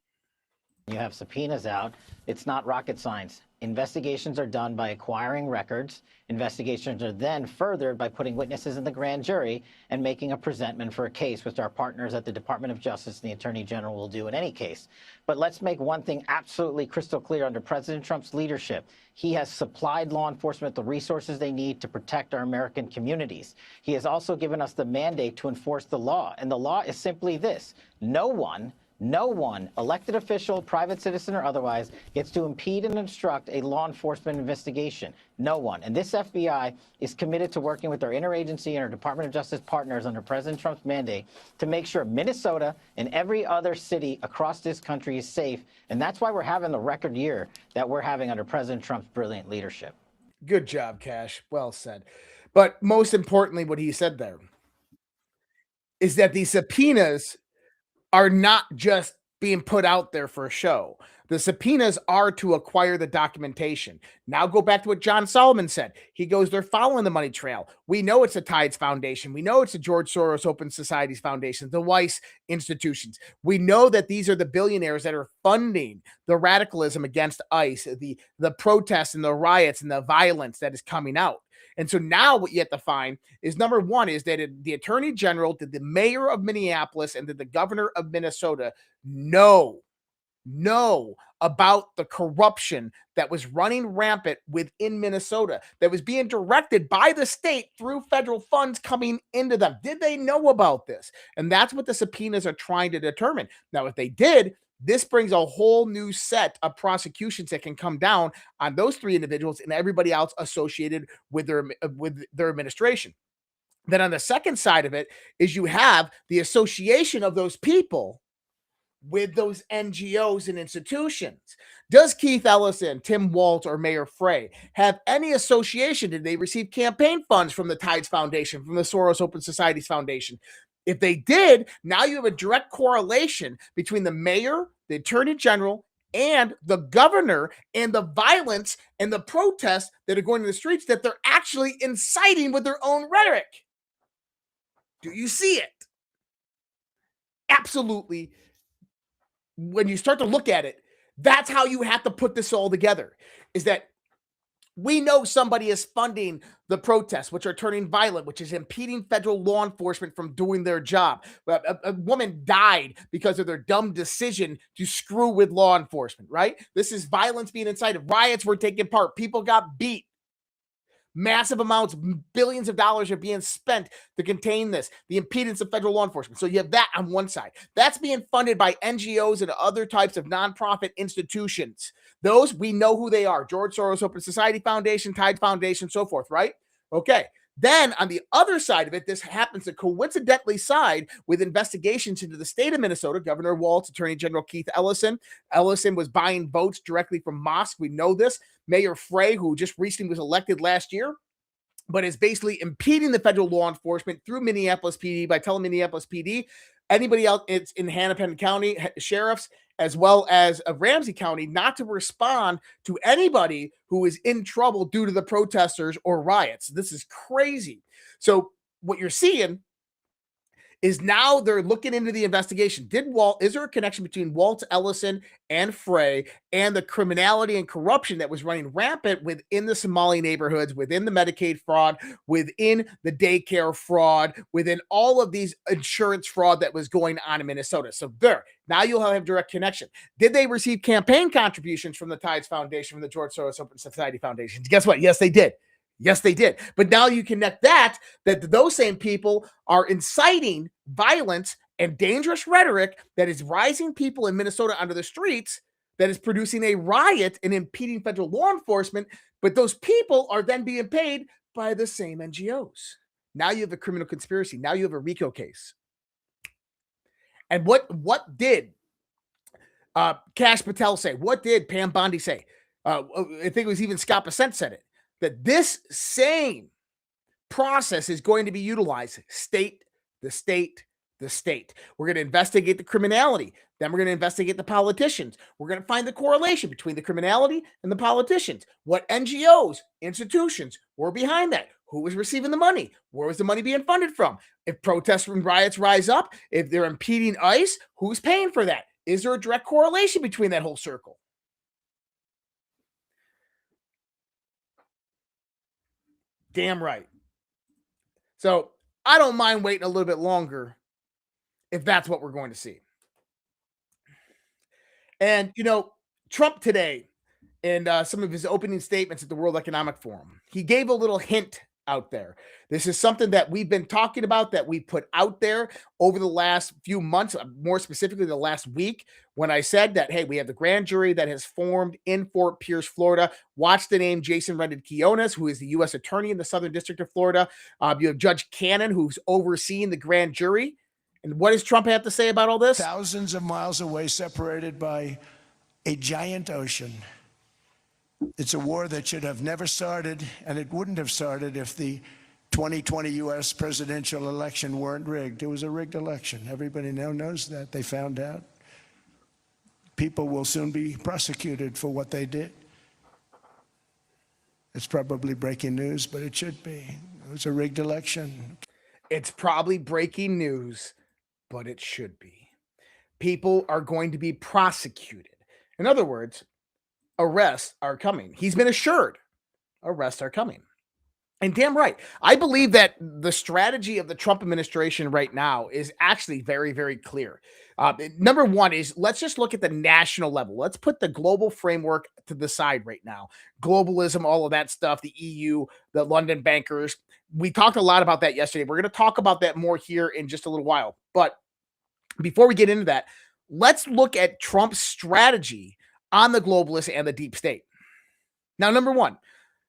Speaker 21: You have subpoenas out. It's not rocket science. Investigations are done by acquiring records. Investigations are then furthered by putting witnesses in the grand jury and making a presentment for a case, which our partners at the Department of Justice and the Attorney General will do in any case. But let's make one thing absolutely crystal clear. Under President Trump's leadership, he has supplied law enforcement the resources they need to protect our American communities. He has also given us the mandate to enforce the law. And the law is simply this: no one, elected official, private citizen or otherwise, gets to impede and obstruct a law enforcement investigation. No one. And this FBI is committed to working with our interagency and our Department of Justice partners under President Trump's mandate to make sure Minnesota and every other city across this country is safe. And that's why we're having the record year that we're having under President Trump's brilliant leadership.
Speaker 17: Good job, Kash. Well said. But most importantly, what he said there is that these subpoenas are not just being put out there for a show. The subpoenas are to acquire the documentation. Now go back to what John Solomon said. He goes, they're following the money trail. We know it's the Tides Foundation. We know it's the George Soros Open Societies Foundation, the Weiss institutions. We know that these are the billionaires that are funding the radicalism against ICE, the protests and the riots and the violence that is coming out. And so now what you have to find is, number one, is that the Attorney General, did the mayor of Minneapolis and did the governor of Minnesota know about the corruption that was running rampant within Minnesota, that was being directed by the state through federal funds coming into them? Did they know about this? And that's what the subpoenas are trying to determine. Now, if they did, this brings a whole new set of prosecutions that can come down on those three individuals and everybody else associated with their administration. Then on the second side of it is you have the association of those people with those NGOs and institutions. Does Keith Ellison, Tim Walz, or Mayor Frey have any association? Did they receive campaign funds from the Tides Foundation, from the Soros Open Societies Foundation? If they did, now you have a direct correlation between the mayor, the attorney general, and the governor and the violence and the protests that are going to the streets that they're actually inciting with their own rhetoric. Do you see it? Absolutely. When you start to look at it, that's how you have to put this all together, is that we know somebody is funding the protests, which are turning violent, which is impeding federal law enforcement from doing their job. A woman died because of their dumb decision to screw with law enforcement, right? This is violence being incited. Riots were taking part. People got beat. Massive amounts, billions of dollars are being spent to contain this, the impedance of federal law enforcement. So you have that on one side. That's being funded by NGOs and other types of nonprofit institutions. Those, we know who they are. George Soros Open Society Foundation, Tide Foundation, so forth, right? Okay. Then on the other side of it, this happens to coincidentally side with investigations into the state of Minnesota. Governor Walz, Attorney General Keith Ellison. Ellison was buying votes directly from mosques. We know this. Mayor Frey, who just recently was elected last year, but is basically impeding the federal law enforcement through Minneapolis PD by telling Minneapolis PD, anybody else it's in Hennepin County sheriffs, as well as Ramsey County, not to respond to anybody who is in trouble due to the protesters or riots. This is crazy. So what you're seeing is now they're looking into the investigation. Is there a connection between Walt Ellison and Frey and the criminality and corruption that was running rampant within the Somali neighborhoods, within the Medicaid fraud, within the daycare fraud, within all of these insurance fraud that was going on in Minnesota? So now you'll have direct connection. Did they receive campaign contributions from the Tides Foundation, from the George Soros Open Society Foundation? Guess what? Yes, they did. Yes, they did. But now you connect that those same people are inciting violence and dangerous rhetoric that is rising people in Minnesota onto the streets, that is producing a riot and impeding federal law enforcement. But those people are then being paid by the same NGOs. Now you have a criminal conspiracy. Now you have a RICO case. And what did Kash Patel say? What did Pam Bondi say? I think it was even Scott Bessent said it, that this same process is going to be utilized. The state. We're going to investigate the criminality. Then we're going to investigate the politicians. We're going to find the correlation between the criminality and the politicians. What NGOs, institutions were behind that? Who was receiving the money? Where was the money being funded from? If protests and riots rise up, if they're impeding ICE, who's paying for that? Is there a direct correlation between that whole circle? Damn right. So I don't mind waiting a little bit longer if that's what we're going to see. And, Trump today, in some of his opening statements at the World Economic Forum, he gave a little hint out there. This is something that we've been talking about, that we put out there over the last few months, more specifically the last week, when I said that, hey, we have the grand jury that has formed in Fort Pierce, Florida. Watch the name Jason Rendon-Quinones, who is the U.S. attorney in the Southern District of Florida. You have Judge Cannon, who's overseeing the grand jury. And what does Trump have to say about all this?
Speaker 1: Thousands of miles away, separated by a giant ocean. It's a war that should have never started, and it wouldn't have started if the 2020 U.S. presidential election weren't rigged. It was a rigged election. Everybody now knows that. They found out. People will soon be prosecuted for what they did. It's probably breaking news, but it should be. It was a rigged election.
Speaker 17: It's probably breaking news, but it should be. People are going to be prosecuted. In other words, arrests are coming. He's been assured arrests are coming. And damn right. I believe that the strategy of the Trump administration right now is actually very, very clear. Number one is, let's just look at the national level. Let's put the global framework to the side right now. Globalism, all of that stuff, the EU, the London bankers. We talked a lot about that yesterday. We're going to talk about that more here in just a little while. But before we get into that, let's look at Trump's strategy on the globalists and the deep state. Now, number one,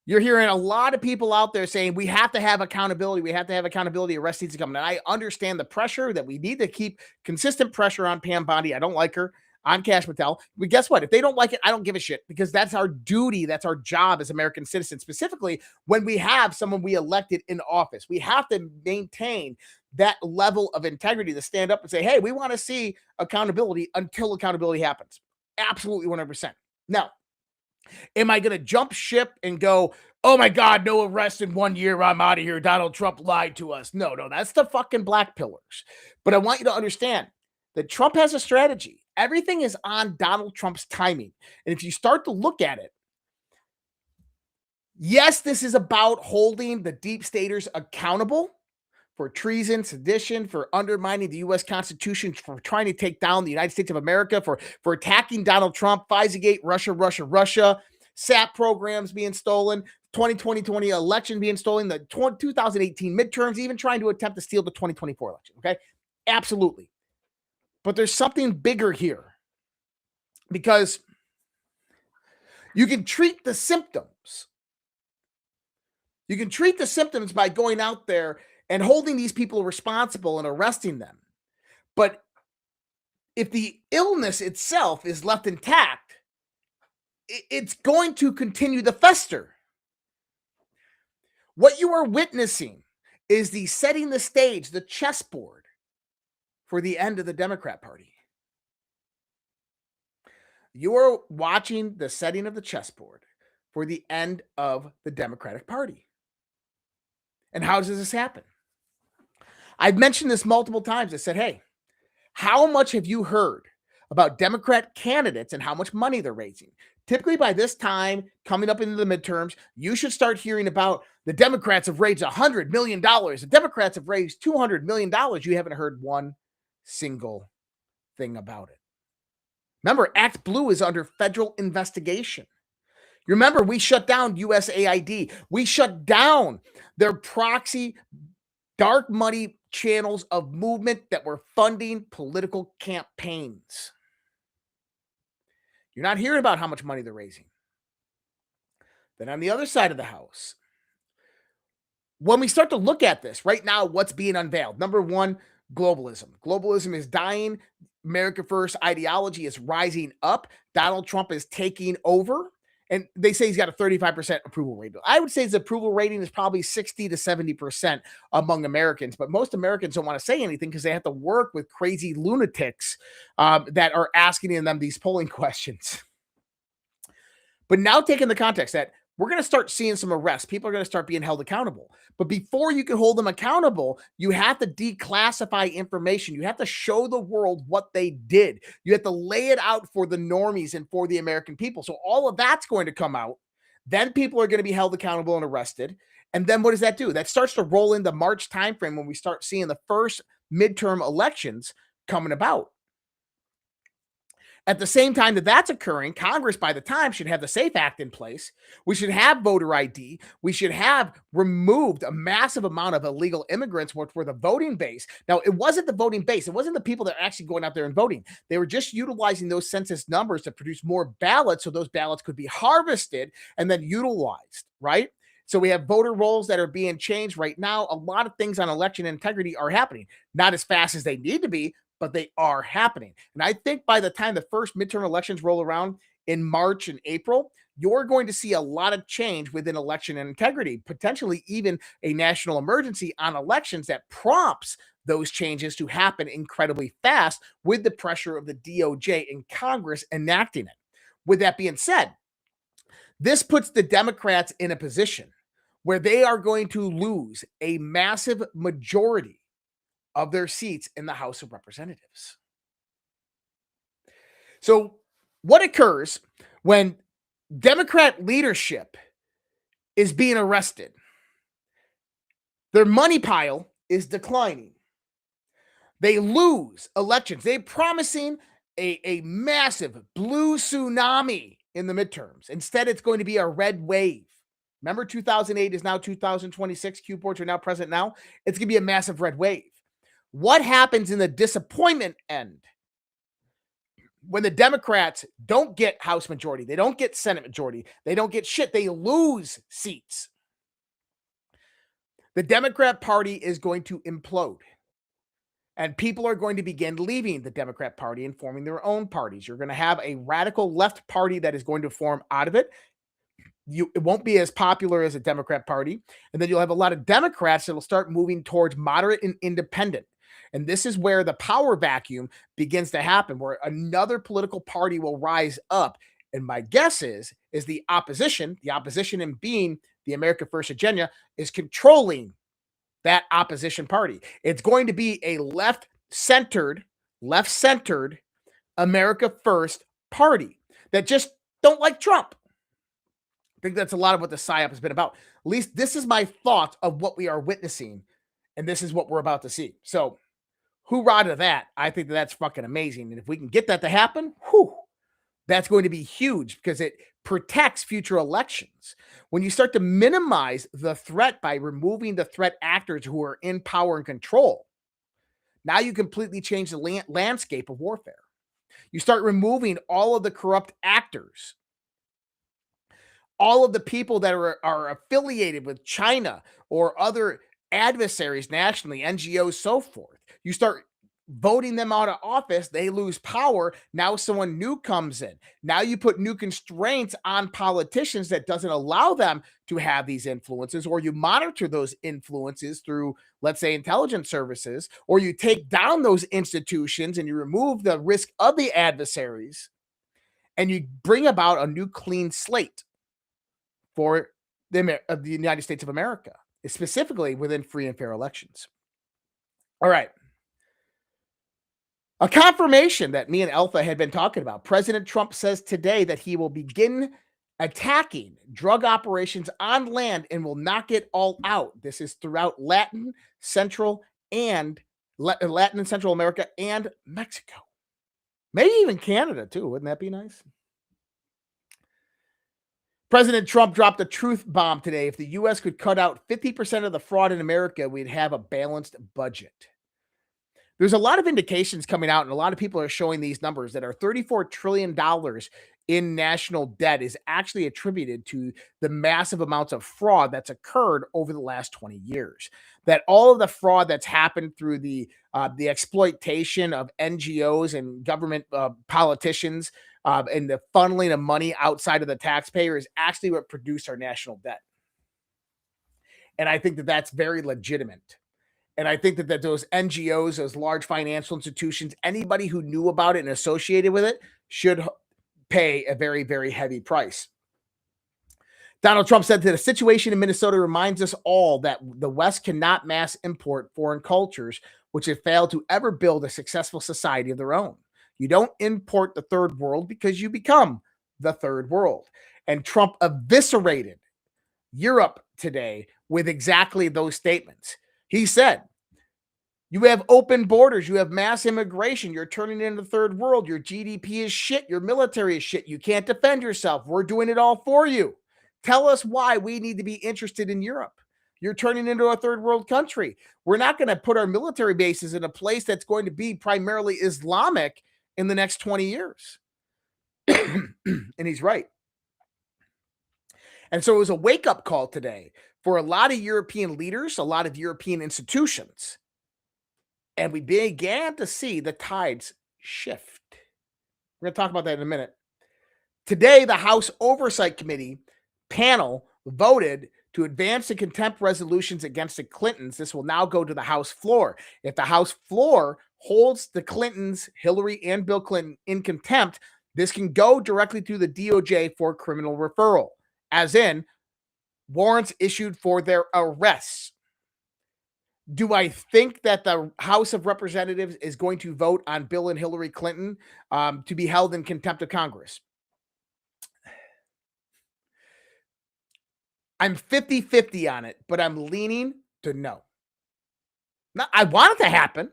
Speaker 17: you're hearing a lot of people out there saying we have to have accountability. We have to have accountability. Arrest needs to come. And I understand the pressure that we need to keep consistent pressure on Pam Bondi. I don't like her. On Kash Patel. But guess what? If they don't like it, I don't give a shit, because that's our duty. That's our job as American citizens, specifically when we have someone we elected in office. We have to maintain that level of integrity to stand up and say, hey, we want to see accountability until accountability happens. Absolutely 100%. Now, am I going to jump ship and go, oh my God, no arrest in 1 year, I'm out of here, Donald Trump lied to us? No, that's the fucking black pillars. But I want you to understand that Trump has a strategy. Everything is on Donald Trump's timing. And if you start to look at it, yes, this is about holding the deep staters accountable for treason, sedition, for undermining the U.S. Constitution, for trying to take down the United States of America, for attacking Donald Trump, FISA-gate, Russia, SAP programs being stolen, 2020 election being stolen, the 2018 midterms, even trying to attempt to steal the 2024 election, okay? Absolutely. But there's something bigger here, because you can treat the symptoms. You can treat the symptoms by going out there and holding these people responsible and arresting them. But if the illness itself is left intact, it's going to continue to fester. What you are witnessing is the setting the stage, the chessboard for the end of the Democrat Party. You are watching the setting of the chessboard for the end of the Democratic Party. And how does this happen? I've mentioned this multiple times. I said, hey, how much have you heard about Democrat candidates and how much money they're raising? Typically by this time, coming up into the midterms, you should start hearing about the Democrats have raised $100 million. The Democrats have raised $200 million. You haven't heard one single thing about it. Remember, Act Blue is under federal investigation. You remember, we shut down USAID. We shut down their proxy dark money channels of movement that were funding political campaigns. You're not hearing about how much money they're raising. Then on the other side of the house, when we start to look at this right now, what's being unveiled? Number one, globalism. Globalism is dying. America First ideology is rising up. Donald Trump is taking over. And they say he's got a 35% approval rating. I would say his approval rating is probably 60 to 70% among Americans. But most Americans don't want to say anything because they have to work with crazy lunatics that are asking them these polling questions. But now taking the context that we're going to start seeing some arrests. People are going to start being held accountable. But before you can hold them accountable, you have to declassify information. You have to show the world what they did. You have to lay it out for the normies and for the American people. So all of that's going to come out. Then people are going to be held accountable and arrested. And then what does that do? That starts to roll in the March timeframe when we start seeing the first midterm elections coming about. At the same time that that's occurring, Congress by the time should have the SAFE Act in place. We should have voter ID. We should have removed a massive amount of illegal immigrants, which were the voting base. Now, it wasn't the voting base. It wasn't the people that are actually going out there and voting. They were just utilizing those census numbers to produce more ballots so those ballots could be harvested and then utilized, right? So we have voter rolls that are being changed right now. A lot of things on election integrity are happening. Not as fast as they need to be, but they are happening. And I think by the time the first midterm elections roll around in March and April, you're going to see a lot of change within election integrity, potentially even a national emergency on elections that prompts those changes to happen incredibly fast with the pressure of the DOJ and Congress enacting it. With that being said, this puts the Democrats in a position where they are going to lose a massive majority of their seats in the House of Representatives. So what occurs when Democrat leadership is being arrested? Their money pile is declining. They lose elections. They're promising a massive blue tsunami in the midterms. Instead, it's going to be a red wave. Remember, 2008 is now 2026. Q boards are now present now. It's going to be a massive red wave. What happens in the disappointment end when the Democrats don't get House majority, they don't get Senate majority, they don't get shit, they lose seats? The Democrat Party is going to implode. And people are going to begin leaving the Democrat Party and forming their own parties. You're going to have a radical left party that is going to form out of it. It won't be as popular as a Democrat Party. And then you'll have a lot of Democrats that will start moving towards moderate and independent. And this is where the power vacuum begins to happen, where another political party will rise up. And my guess is the opposition in being the America First agenda, is controlling that opposition party. It's going to be a left-centered America First party that just don't like Trump. I think that's a lot of what the PSYOP has been about. At least this is my thought of what we are witnessing, and this is what we're about to see. So, hoorah to that. I think that's fucking amazing. And if we can get that to happen, that's going to be huge because it protects future elections. When you start to minimize the threat by removing the threat actors who are in power and control, now you completely change the landscape of warfare. You start removing all of the corrupt actors, all of the people that are affiliated with China or other adversaries nationally, NGOs, so forth. You start voting them out of office, they lose power. Now someone new comes in. Now you put new constraints on politicians that doesn't allow them to have these influences, or you monitor those influences through, let's say, intelligence services, or you take down those institutions and you remove the risk of the adversaries, and you bring about a new clean slate for the United States of America, specifically within free and fair elections. All right. A confirmation that me and Alpha had been talking about. President Trump says today that he will begin attacking drug operations on land and will knock it all out. This is throughout Latin and Central America and Mexico. Maybe even Canada too. Wouldn't that be nice? President Trump dropped a truth bomb today. If the U.S. could cut out 50% of the fraud in America, we'd have a balanced budget. There's a lot of indications coming out, and a lot of people are showing these numbers that are $34 trillion in national debt is actually attributed to the massive amounts of fraud that's occurred over the last 20 years. That all of the fraud that's happened through the exploitation of NGOs and government politicians and the funneling of money outside of the taxpayer is actually what produced our national debt. And I think that that's very legitimate. And I think that those NGOs, those large financial institutions, anybody who knew about it and associated with it should pay a very, very heavy price. Donald Trump said that the situation in Minnesota reminds us all that the West cannot mass import foreign cultures, which have failed to ever build a successful society of their own. You don't import the third world because you become the third world. And Trump eviscerated Europe today with exactly those statements. He said, you have open borders, you have mass immigration, you're turning into the third world, your GDP is shit, your military is shit, you can't defend yourself, we're doing it all for you. Tell us why we need to be interested in Europe. You're turning into a third world country. We're not going to put our military bases in a place that's going to be primarily Islamic in the next 20 years. And he's right. And so it was a wake-up call today for a lot of European leaders, a lot of European institutions. And we began to see the tides shift. We're going to talk about that in a minute. Today, the House Oversight Committee panel voted to advance the contempt resolutions against the Clintons. This will now go to the House floor. If the House floor holds the Clintons, Hillary and Bill Clinton, in contempt, this can go directly to the DOJ for criminal referral, as in warrants issued for their arrests. Do I think that the House of Representatives is going to vote on Bill and Hillary Clinton to be held in contempt of Congress? I'm 50-50 on it, but I'm leaning to no. Now, I want it to happen.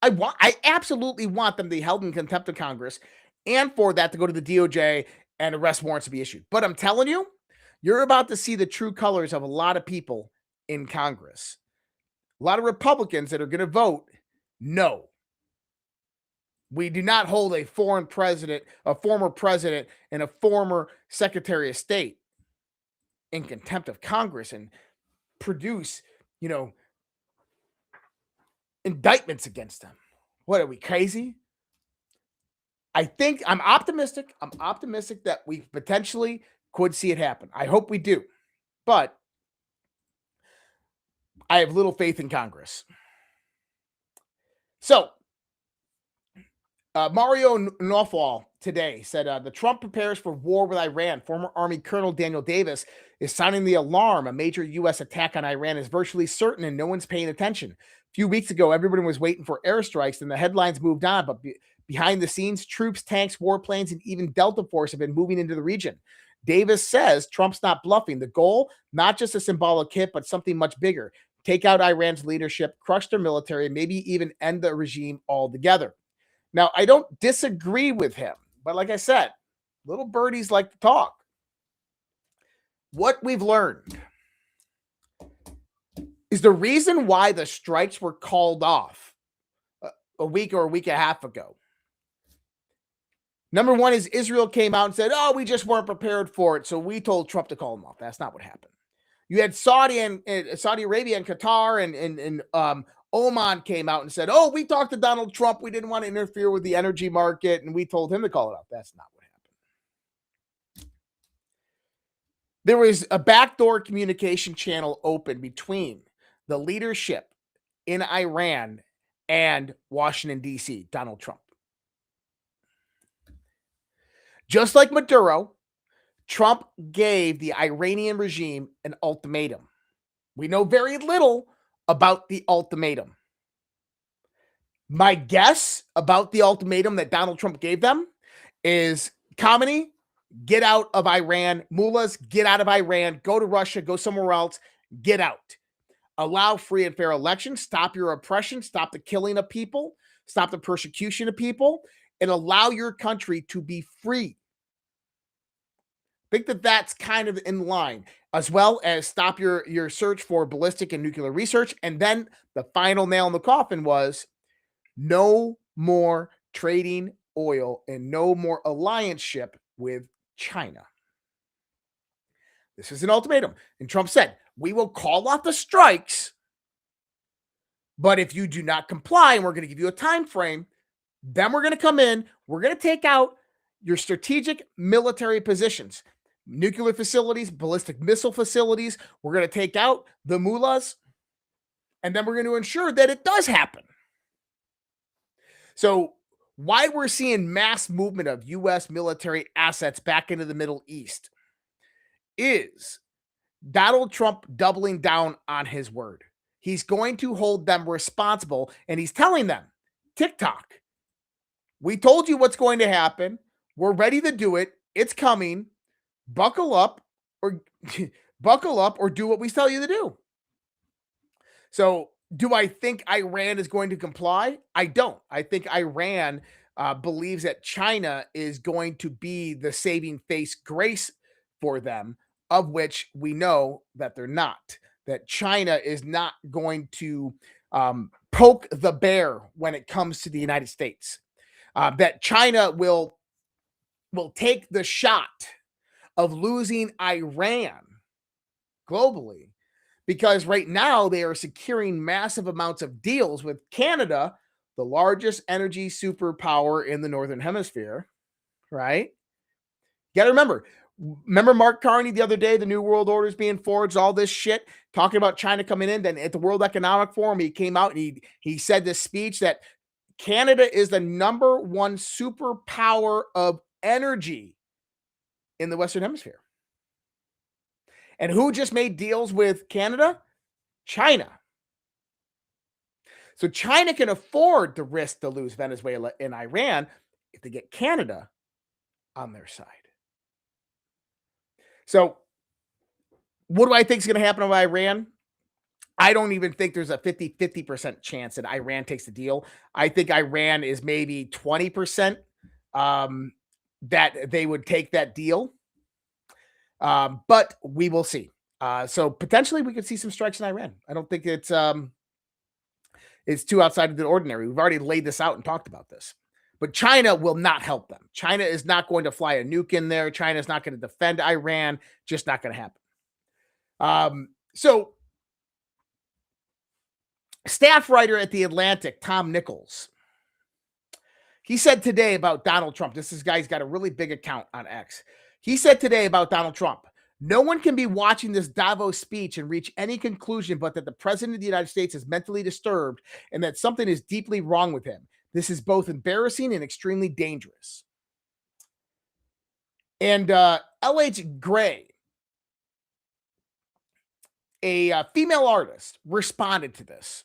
Speaker 17: I absolutely want them to be held in contempt of Congress and for that to go to the DOJ and arrest warrants to be issued. But I'm telling you, you're about to see the true colors of a lot of people in Congress. A lot of Republicans that are going to vote no. We do not hold a foreign president, a former president, and a former Secretary of State in contempt of Congress and produce, indictments against them. What, are we crazy? I think I'm optimistic. I'm optimistic that we potentially could see it happen. I hope we do. But I have little faith in Congress. So, Mario Nawfal today said the Trump prepares for war with Iran. Former Army Colonel Daniel Davis is sounding the alarm. A major U.S. attack on Iran is virtually certain and no one's paying attention. A few weeks ago, everybody was waiting for airstrikes and the headlines moved on, but behind the scenes, troops, tanks, warplanes, and even Delta Force have been moving into the region. Davis says Trump's not bluffing. The goal, not just a symbolic hit, but something much bigger. Take out Iran's leadership, crush their military, and maybe even end the regime altogether. Now, I don't disagree with him, but like I said, little birdies like to talk. What we've learned is the reason why the strikes were called off a week or a week and a half ago. Number one is Israel came out and said, oh, we just weren't prepared for it, so we told Trump to call them off. That's not what happened. You had Saudi Arabia and Qatar and Oman came out and said, oh, we talked to Donald Trump. We didn't want to interfere with the energy market, and we told him to call it off. That's not what happened. There was a backdoor communication channel open between the leadership in Iran and Washington, D.C., Donald Trump. Just like Maduro, Trump gave the Iranian regime an ultimatum. We know very little about the ultimatum. My guess about the ultimatum that Donald Trump gave them is Khamenei, get out of Iran. Mullahs, get out of Iran. Go to Russia. Go somewhere else. Get out. Allow free and fair elections. Stop your oppression. Stop the killing of people. Stop the persecution of people. And allow your country to be free. I think that that's kind of in line, as well as stop your search for ballistic and nuclear research. And then the final nail in the coffin was no more trading oil and no more allianceship with China. This is an ultimatum. And Trump said, we will call off the strikes, but if you do not comply, and we're going to give you a time frame, then we're going to come in, we're going to take out your strategic military positions. Nuclear facilities, ballistic missile facilities. We're going to take out the mullahs, and then we're going to ensure that it does happen. So why we're seeing mass movement of U.S. military assets back into the Middle East is Donald Trump doubling down on his word. He's going to hold them responsible, and he's telling them, TikTok, we told you what's going to happen. We're ready to do it. It's coming. Buckle up or do what we tell you to do. So do I think Iran is going to comply? I don't. I think Iran believes that China is going to be the saving face grace for them, of which we know that they're not. That China is not going to poke the bear when it comes to the United States. That China will take the shot of losing Iran globally, because right now they are securing massive amounts of deals with Canada, the largest energy superpower in the Northern Hemisphere, right? You got to remember Mark Carney the other day, the New World Order is being forged, all this shit, talking about China coming in. Then at the World Economic Forum, he came out and he said this speech that Canada is the number one superpower of energy in the Western Hemisphere. And who just made deals with Canada? China. So China can afford the risk to lose Venezuela and Iran if they get Canada on their side. So what do I think is going to happen with Iran? I don't even think there's a 50% chance that Iran takes the deal. I think Iran is maybe 20% that they would take that deal. But we will see. So potentially we could see some strikes in Iran. I don't think it's too outside of the ordinary. We've already laid this out and talked about this. But China will not help them. China is not going to fly a nuke in there. China is not going to defend Iran. Just not going to happen. So staff writer at The Atlantic, Tom Nichols, he said today about Donald Trump. This guy's got a really big account on X. He said today about Donald Trump, No one can be watching this Davos speech and reach any conclusion but that the president of the United States is mentally disturbed and that something is deeply wrong with him. This is both embarrassing and extremely dangerous. And L.H. Gray, a female artist, responded to this.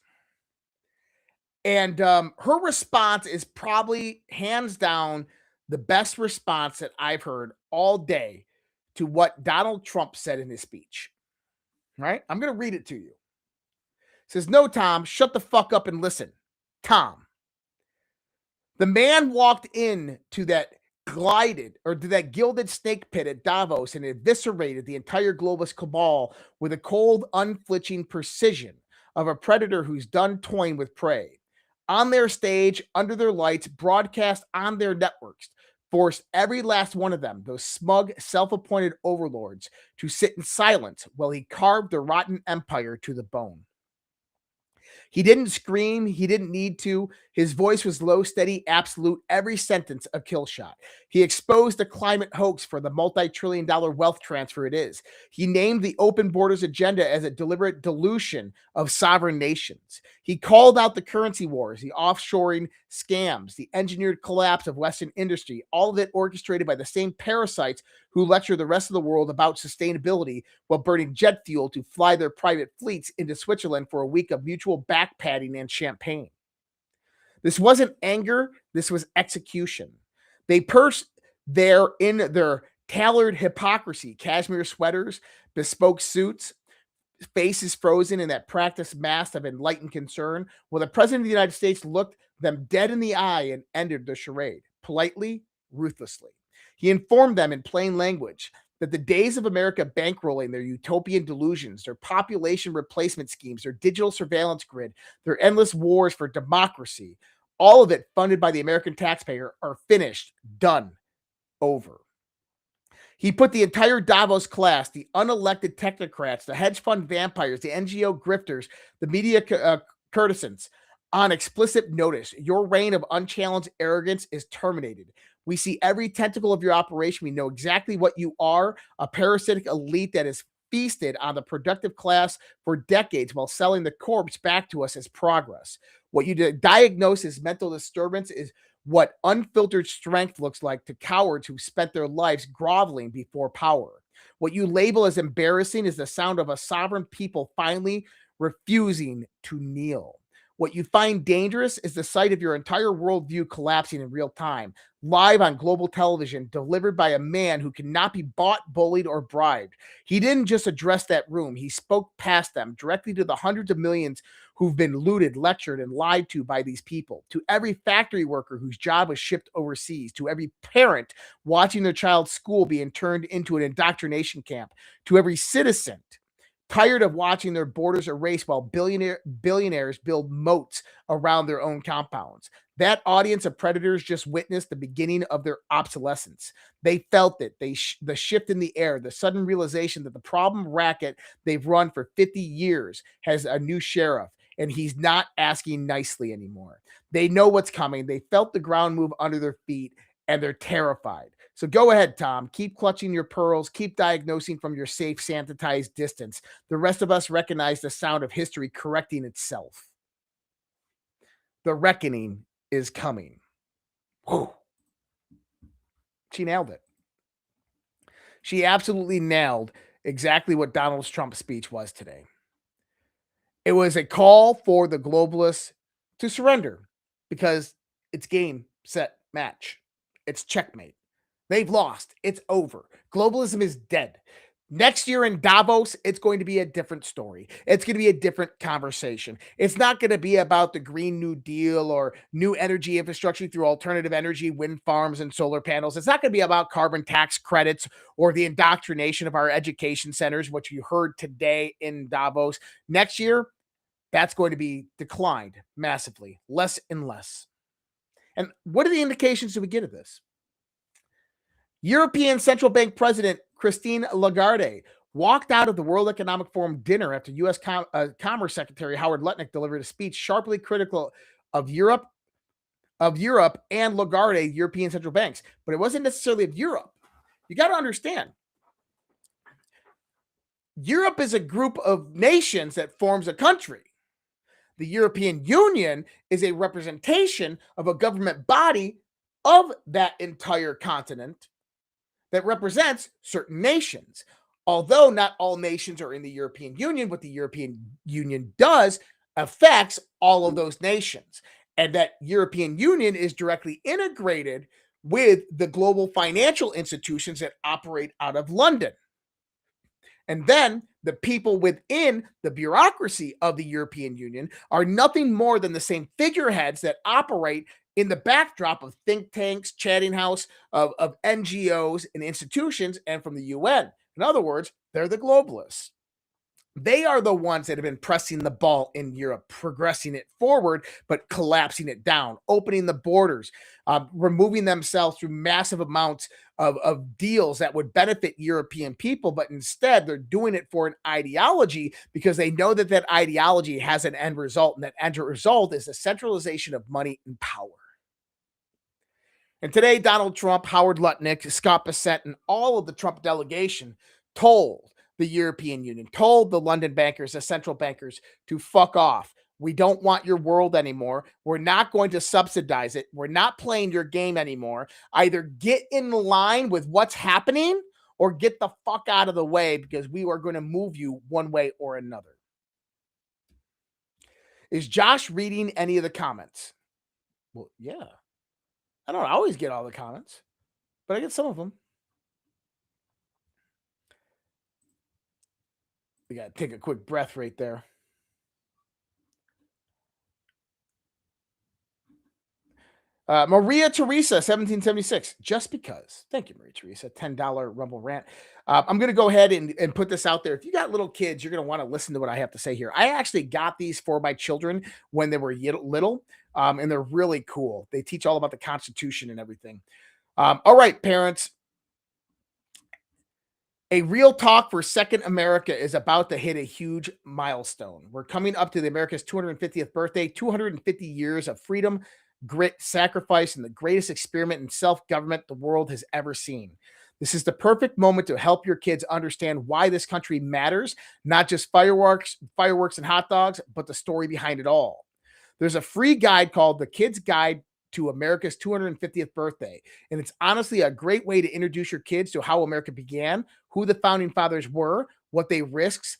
Speaker 17: And her response is probably hands down the best response that I've heard all day to what Donald Trump said in his speech. Right? I'm going to read it to you. It says, "No, Tom, shut the fuck up and listen. Tom, the man walked into that gilded snake pit at Davos and eviscerated the entire globalist cabal with a cold, unflinching precision of a predator who's done toying with prey. On their stage, under their lights, broadcast on their networks, forced every last one of them, those smug, self-appointed overlords, to sit in silence while he carved the rotten empire to the bone. He didn't scream. He didn't need to. His voice was low, steady, absolute, every sentence a kill shot. He exposed the climate hoax for the multi-trillion-dollar wealth transfer it is. He named the open borders agenda as a deliberate dilution of sovereign nations. He called out the currency wars, the offshoring scams, the engineered collapse of Western industry, all of it orchestrated by the same parasites who lecture the rest of the world about sustainability while burning jet fuel to fly their private fleets into Switzerland for a week of mutual back-patting and champagne. This wasn't anger. This was execution. They pursed in their tailored hypocrisy, cashmere sweaters, bespoke suits, faces frozen in that practiced mask of enlightened concern, while the president of the United States looked them dead in the eye and ended the charade, politely, ruthlessly. He informed them in plain language that the days of America bankrolling their utopian delusions, their population replacement schemes, their digital surveillance grid, their endless wars for democracy, all of it funded by the American taxpayer, are finished, done, over. He put the entire Davos class, the unelected technocrats, the hedge fund vampires, the NGO grifters, the media courtesans, on explicit notice. Your reign of unchallenged arrogance is terminated. We see every tentacle of your operation. We know exactly what you are, a parasitic elite that has feasted on the productive class for decades while selling the corpse back to us as progress. What you diagnose as mental disturbance is what unfiltered strength looks like to cowards who spent their lives groveling before power. What you label as embarrassing is the sound of a sovereign people finally refusing to kneel. What you find dangerous is the sight of your entire worldview collapsing in real time, live on global television, delivered by a man who cannot be bought, bullied, or bribed. He didn't just address that room. He spoke past them, directly to the hundreds of millions who've been looted, lectured, and lied to by these people, to every factory worker whose job was shipped overseas, to every parent watching their child's school being turned into an indoctrination camp, to every citizen tired of watching their borders erased while billionaires build moats around their own compounds. That audience of predators just witnessed the beginning of their obsolescence. They felt it, the shift in the air, the sudden realization that the problem racket they've run for 50 years has a new sheriff, and he's not asking nicely anymore. They know what's coming. They felt the ground move under their feet, and they're terrified. So go ahead, Tom. Keep clutching your pearls. Keep diagnosing from your safe, sanitized distance. The rest of us recognize the sound of history correcting itself. The reckoning is coming. Whew. She nailed it. She absolutely nailed exactly what Donald Trump's speech was today. It was a call for the globalists to surrender because it's game, set, match. It's checkmate. They've lost. It's over. Globalism is dead. Next year in Davos, it's going to be a different story. It's going to be a different conversation. It's not going to be about the Green New Deal or new energy infrastructure through alternative energy, wind farms, and solar panels. It's not going to be about carbon tax credits or the indoctrination of our education centers, which you heard today in Davos. Next year, that's going to be declined massively, less and less. And what are the indications do we get of this? European Central Bank President Christine Lagarde walked out of the World Economic Forum dinner after U.S. Commerce Secretary Howard Lutnick delivered a speech sharply critical of Europe and Lagarde, European central banks. But it wasn't necessarily of Europe. You got to understand, Europe is a group of nations that forms a country. The European Union is a representation of a government body of that entire continent that represents certain nations. Although not all nations are in the European Union, what the European Union does affects all of those nations. And that European Union is directly integrated with the global financial institutions that operate out of London. And then the people within the bureaucracy of the European Union are nothing more than the same figureheads that operate in the backdrop of think tanks, chatting house, of NGOs and institutions, and from the UN. In other words, they're the globalists. They are the ones that have been pressing the ball in Europe, progressing it forward, but collapsing it down, opening the borders, removing themselves through massive amounts of deals that would benefit European people. But instead, they're doing it for an ideology because they know that that ideology has an end result. And that end result is the centralization of money and power. And today, Donald Trump, Howard Lutnick, Scott Bessent, and all of the Trump delegation told the European Union, told the London bankers, the central bankers, to fuck off. We don't want your world anymore. We're not going to subsidize it. We're not playing your game anymore. Either get in line with what's happening or get the fuck out of the way, because we are going to move you one way or another. Is Josh reading any of the comments? Well, yeah. I don't always get all the comments, but I get some of them. We got to take a quick breath right there. Maria Teresa, 1776. Just because. Thank you, Maria Teresa. $10 Rumble rant. I'm going to go ahead and put this out there. If you got little kids, you're going to want to listen to what I have to say here. I actually got these for my children when they were little, and they're really cool. They teach all about the Constitution and everything. All right, parents. A real talk for Second America is about to hit a huge milestone. We're coming up to the America's 250th birthday, 250 years of freedom, grit, sacrifice, and the greatest experiment in self-government the world has ever seen. This is the perfect moment to help your kids understand why this country matters, not just fireworks and hot dogs, but the story behind it all. There's a free guide called The Kid's Guide to America's 250th birthday. And it's honestly a great way to introduce your kids to how America began, who the founding fathers were, what they risked,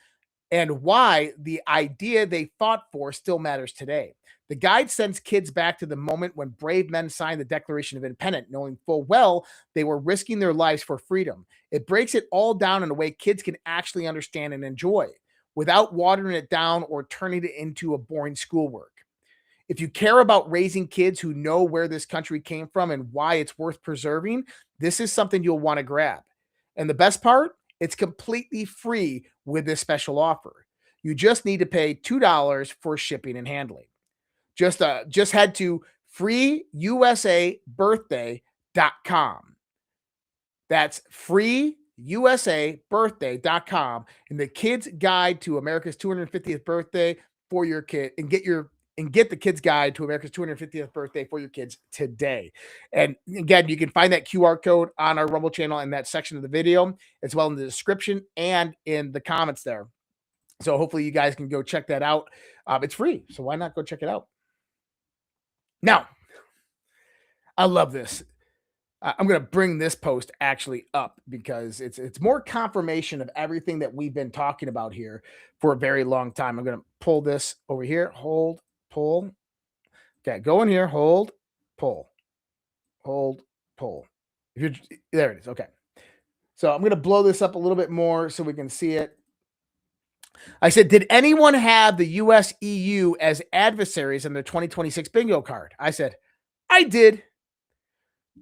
Speaker 17: and why the idea they fought for still matters today. The guide sends kids back to the moment when brave men signed the Declaration of Independence, knowing full well they were risking their lives for freedom. It breaks it all down in a way kids can actually understand and enjoy, without watering it down or turning it into a boring schoolwork. If you care about raising kids who know where this country came from and why it's worth preserving, this is something you'll want to grab. And the best part, it's completely free with this special offer. You just need to pay $2 for shipping and handling. Just head to freeusabirthday.com. That's freeusabirthday.com, and the Kid's Guide to America's 250th birthday for your kid, and get the Kid's Guide to America's 250th birthday for your kids today. And again, you can find that QR code on our Rumble channel in that section of the video, as well in the description and in the comments there. So hopefully you guys can go check that out. It's free, so why not go check it out? Now, I love this. I'm going to bring this post actually up because it's more confirmation of everything that we've been talking about here for a very long time. I'm going to pull this over here. Hold, pull. Okay, go in here. Hold, pull. Hold, pull. There it is. Okay. So I'm going to blow this up a little bit more so we can see it. I said, did anyone have the US EU as adversaries in their 2026 bingo card? I said, I did.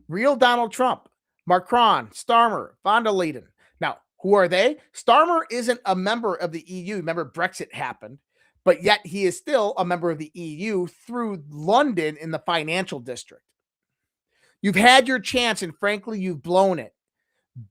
Speaker 17: Real Donald Trump, Macron, Starmer, von der Leyen. Now, who are they? Starmer isn't a member of the EU. Remember, Brexit happened, but yet he is still a member of the EU through London in the financial district. You've had your chance, and frankly, you've blown it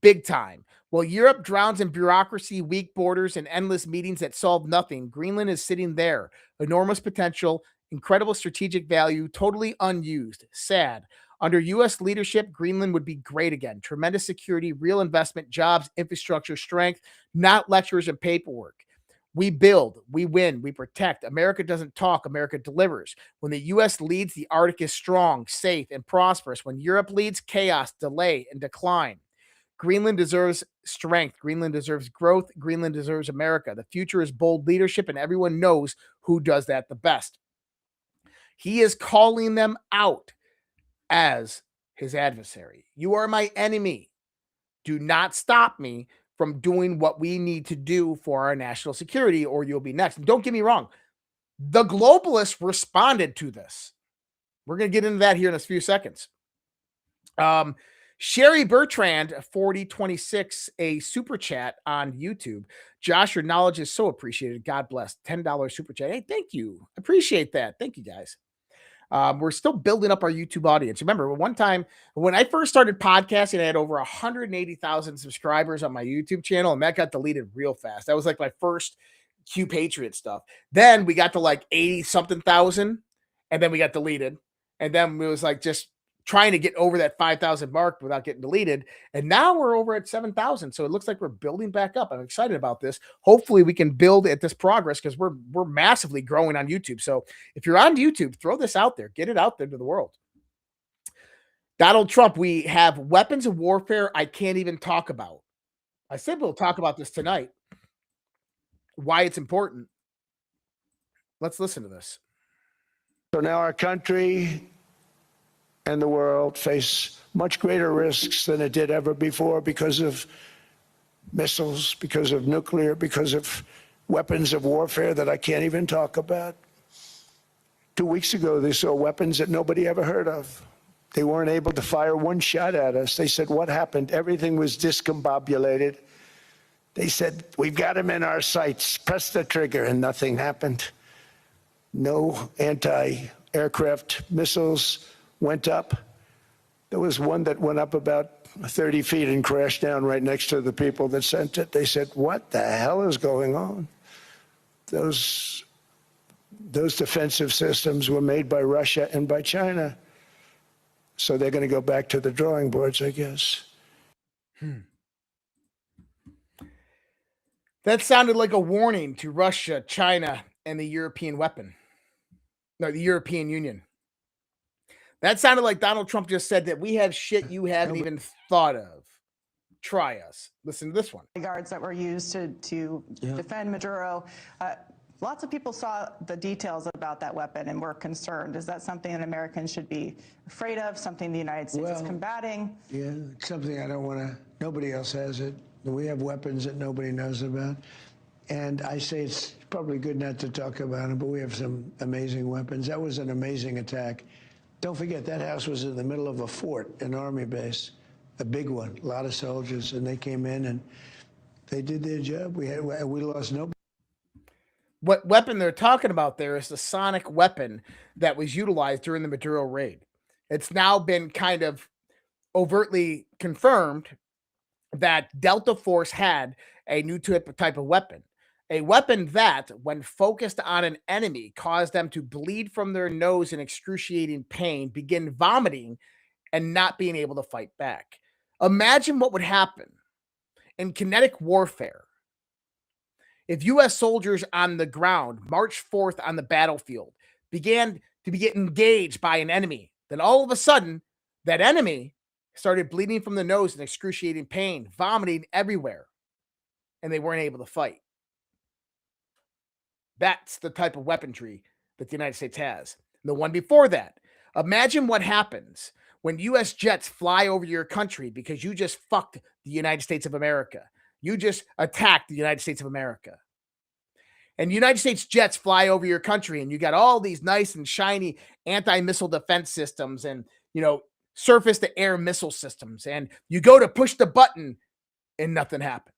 Speaker 17: big time. While Europe drowns in bureaucracy, weak borders, and endless meetings that solve nothing, Greenland is sitting there. Enormous potential, incredible strategic value, totally unused. Sad. Under U.S. leadership, Greenland would be great again. Tremendous security, real investment, jobs, infrastructure, strength, not lectures and paperwork. We build, we win, we protect. America doesn't talk, America delivers. When the U.S. leads, the Arctic is strong, safe, and prosperous. When Europe leads, chaos, delay, and decline. Greenland deserves strength. Greenland deserves growth. Greenland deserves America. The future is bold leadership, and everyone knows who does that the best. He is calling them out as his adversary. You are my enemy. Do not stop me from doing what we need to do for our national security, or you'll be next. And don't get me wrong. The globalists responded to this. We're going to get into that here in a few seconds. Sherry Bertrand, 4026, a super chat on YouTube. Josh, your knowledge is so appreciated. God bless. $10 super chat. Hey, thank you. Appreciate that. Thank you, guys. We're still building up our YouTube audience. Remember, one time when I first started podcasting, I had over 180,000 subscribers on my YouTube channel, and that got deleted real fast. That was like my first Q Patriot stuff. Then we got to like 80 something thousand, and then we got deleted. And then it was like just trying to get over that 5,000 mark without getting deleted. And now we're over at 7,000. So it looks like we're building back up. I'm excited about this. Hopefully we can build at this progress because we're massively growing on YouTube. So if you're on YouTube, throw this out there, get it out there to the world. Donald Trump, we have weapons of warfare I can't even talk about. I said we'll talk about this tonight. Why it's important. Let's listen to this.
Speaker 1: So now our country and the world face much greater risks than it did ever before because of missiles, because of nuclear, because of weapons of warfare that I can't even talk about. 2 weeks ago, they saw weapons that nobody ever heard of. They weren't able to fire one shot at us. They said, what happened? Everything was discombobulated. They said, we've got them in our sights. Press the trigger, and nothing happened. No anti-aircraft missiles went up. There was one that went up about 30 feet and crashed down right next to the people that sent it. They said, what the hell is going on? Those defensive systems were made by Russia and by China. So they're going to go back to the drawing boards, I guess.
Speaker 17: That sounded like a warning to Russia, China, and the European the European Union. That sounded like Donald Trump just said that we have shit you haven't even thought of. Try us. Listen to this one.
Speaker 2: Guards that were used to defend Maduro. Lots of people saw the details about that weapon and were concerned. Is that something that Americans should be afraid of? Something the United States is combating?
Speaker 22: Yeah, it's something I don't want to. Nobody else has it. We have weapons that nobody knows about. And I say it's probably good not to talk about them, but we have some amazing weapons. That was an amazing attack. Don't forget, that house was in the middle of a fort, an army base, a big one, a lot of soldiers, and they came in and they did their job. We lost nobody.
Speaker 17: What weapon they're talking about there is the sonic weapon that was utilized during the Maduro raid. It's now been kind of overtly confirmed that Delta Force had a new type of weapon. A weapon that, when focused on an enemy, caused them to bleed from their nose in excruciating pain, begin vomiting, and not being able to fight back. Imagine what would happen in kinetic warfare if U.S. soldiers on the ground, March 4th on the battlefield, began to get engaged by an enemy. Then all of a sudden, that enemy started bleeding from the nose in excruciating pain, vomiting everywhere, and they weren't able to fight. That's the type of weaponry that the United States has. The one before that, imagine what happens when U.S. jets fly over your country because you just fucked the United States of America. You just attacked the United States of America. And United States jets fly over your country and you got all these nice and shiny anti-missile defense systems and, surface-to-air missile systems. And you go to push the button and nothing happens.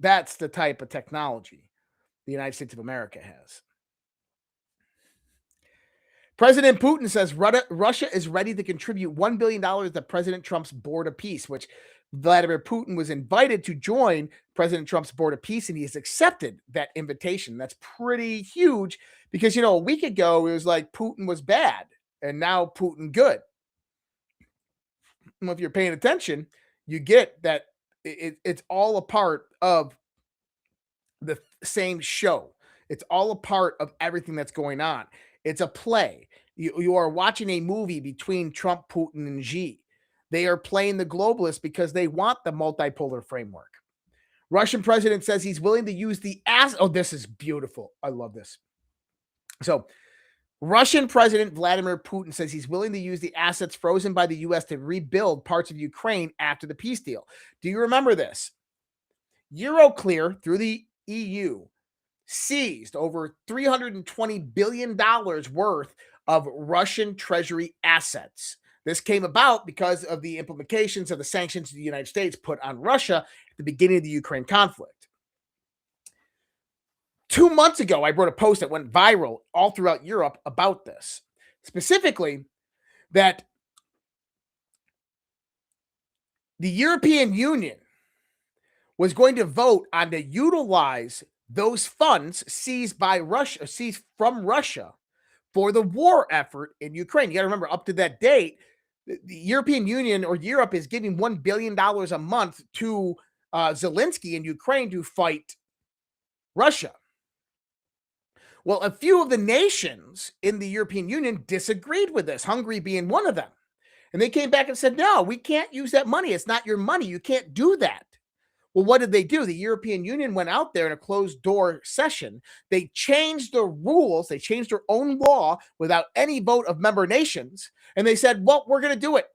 Speaker 17: That's the type of technology the United States of America has. President Putin says Russia is ready to contribute $1 billion to President Trump's Board of Peace, which Vladimir Putin was invited to join President Trump's Board of Peace, and he has accepted that invitation. That's pretty huge because, a week ago, it was like Putin was bad. and now Putin good. Well, if you're paying attention, you get that it's all a part of the same show. It's all a part of everything that's going on. It's a play. You are watching a movie between Trump, Putin, and Xi. They are playing the globalists because they want the multipolar framework. Russian president says he's willing to use the oh, this is beautiful. I love this. So, Russian President Vladimir Putin says he's willing to use the assets frozen by the U.S. to rebuild parts of Ukraine after the peace deal. Do you remember this? Euroclear, through the EU, seized over $320 billion worth of Russian treasury assets. This came about because of the implications of the sanctions the United States put on Russia at the beginning of the Ukraine conflict. 2 months ago, I wrote a post that went viral all throughout Europe about this. Specifically, that the European Union was going to vote on to utilize those funds seized from Russia for the war effort in Ukraine. You got to remember, up to that date, the European Union or Europe is giving $1 billion a month to Zelensky in Ukraine to fight Russia. Well, a few of the nations in the European Union disagreed with this, Hungary being one of them. And they came back and said, no, we can't use that money. It's not your money. You can't do that. Well, what did they do? The European Union went out there in a closed door session. They changed the rules. They changed their own law without any vote of member nations. And they said, well, we're going to do it.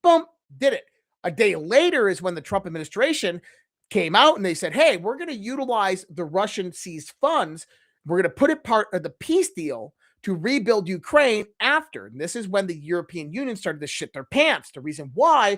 Speaker 17: Boom, did it. A day later is when the Trump administration came out and they said, hey, we're going to utilize the Russian seized funds. We're going to put it part of the peace deal to rebuild Ukraine after. And this is when the European Union started to shit their pants. The reason why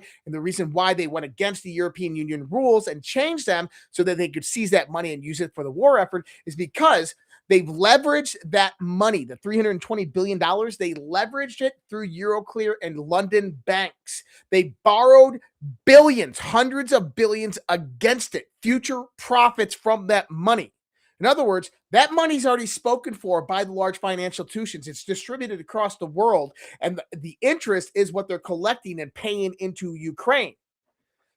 Speaker 17: they went against the European Union rules and changed them so that they could seize that money and use it for the war effort is because they've leveraged that money, the $320 billion, they leveraged it through Euroclear and London banks. They borrowed billions, hundreds of billions against it, future profits from that money. In other words, that money's already spoken for by the large financial institutions. It's distributed across the world, and the interest is what they're collecting and paying into Ukraine.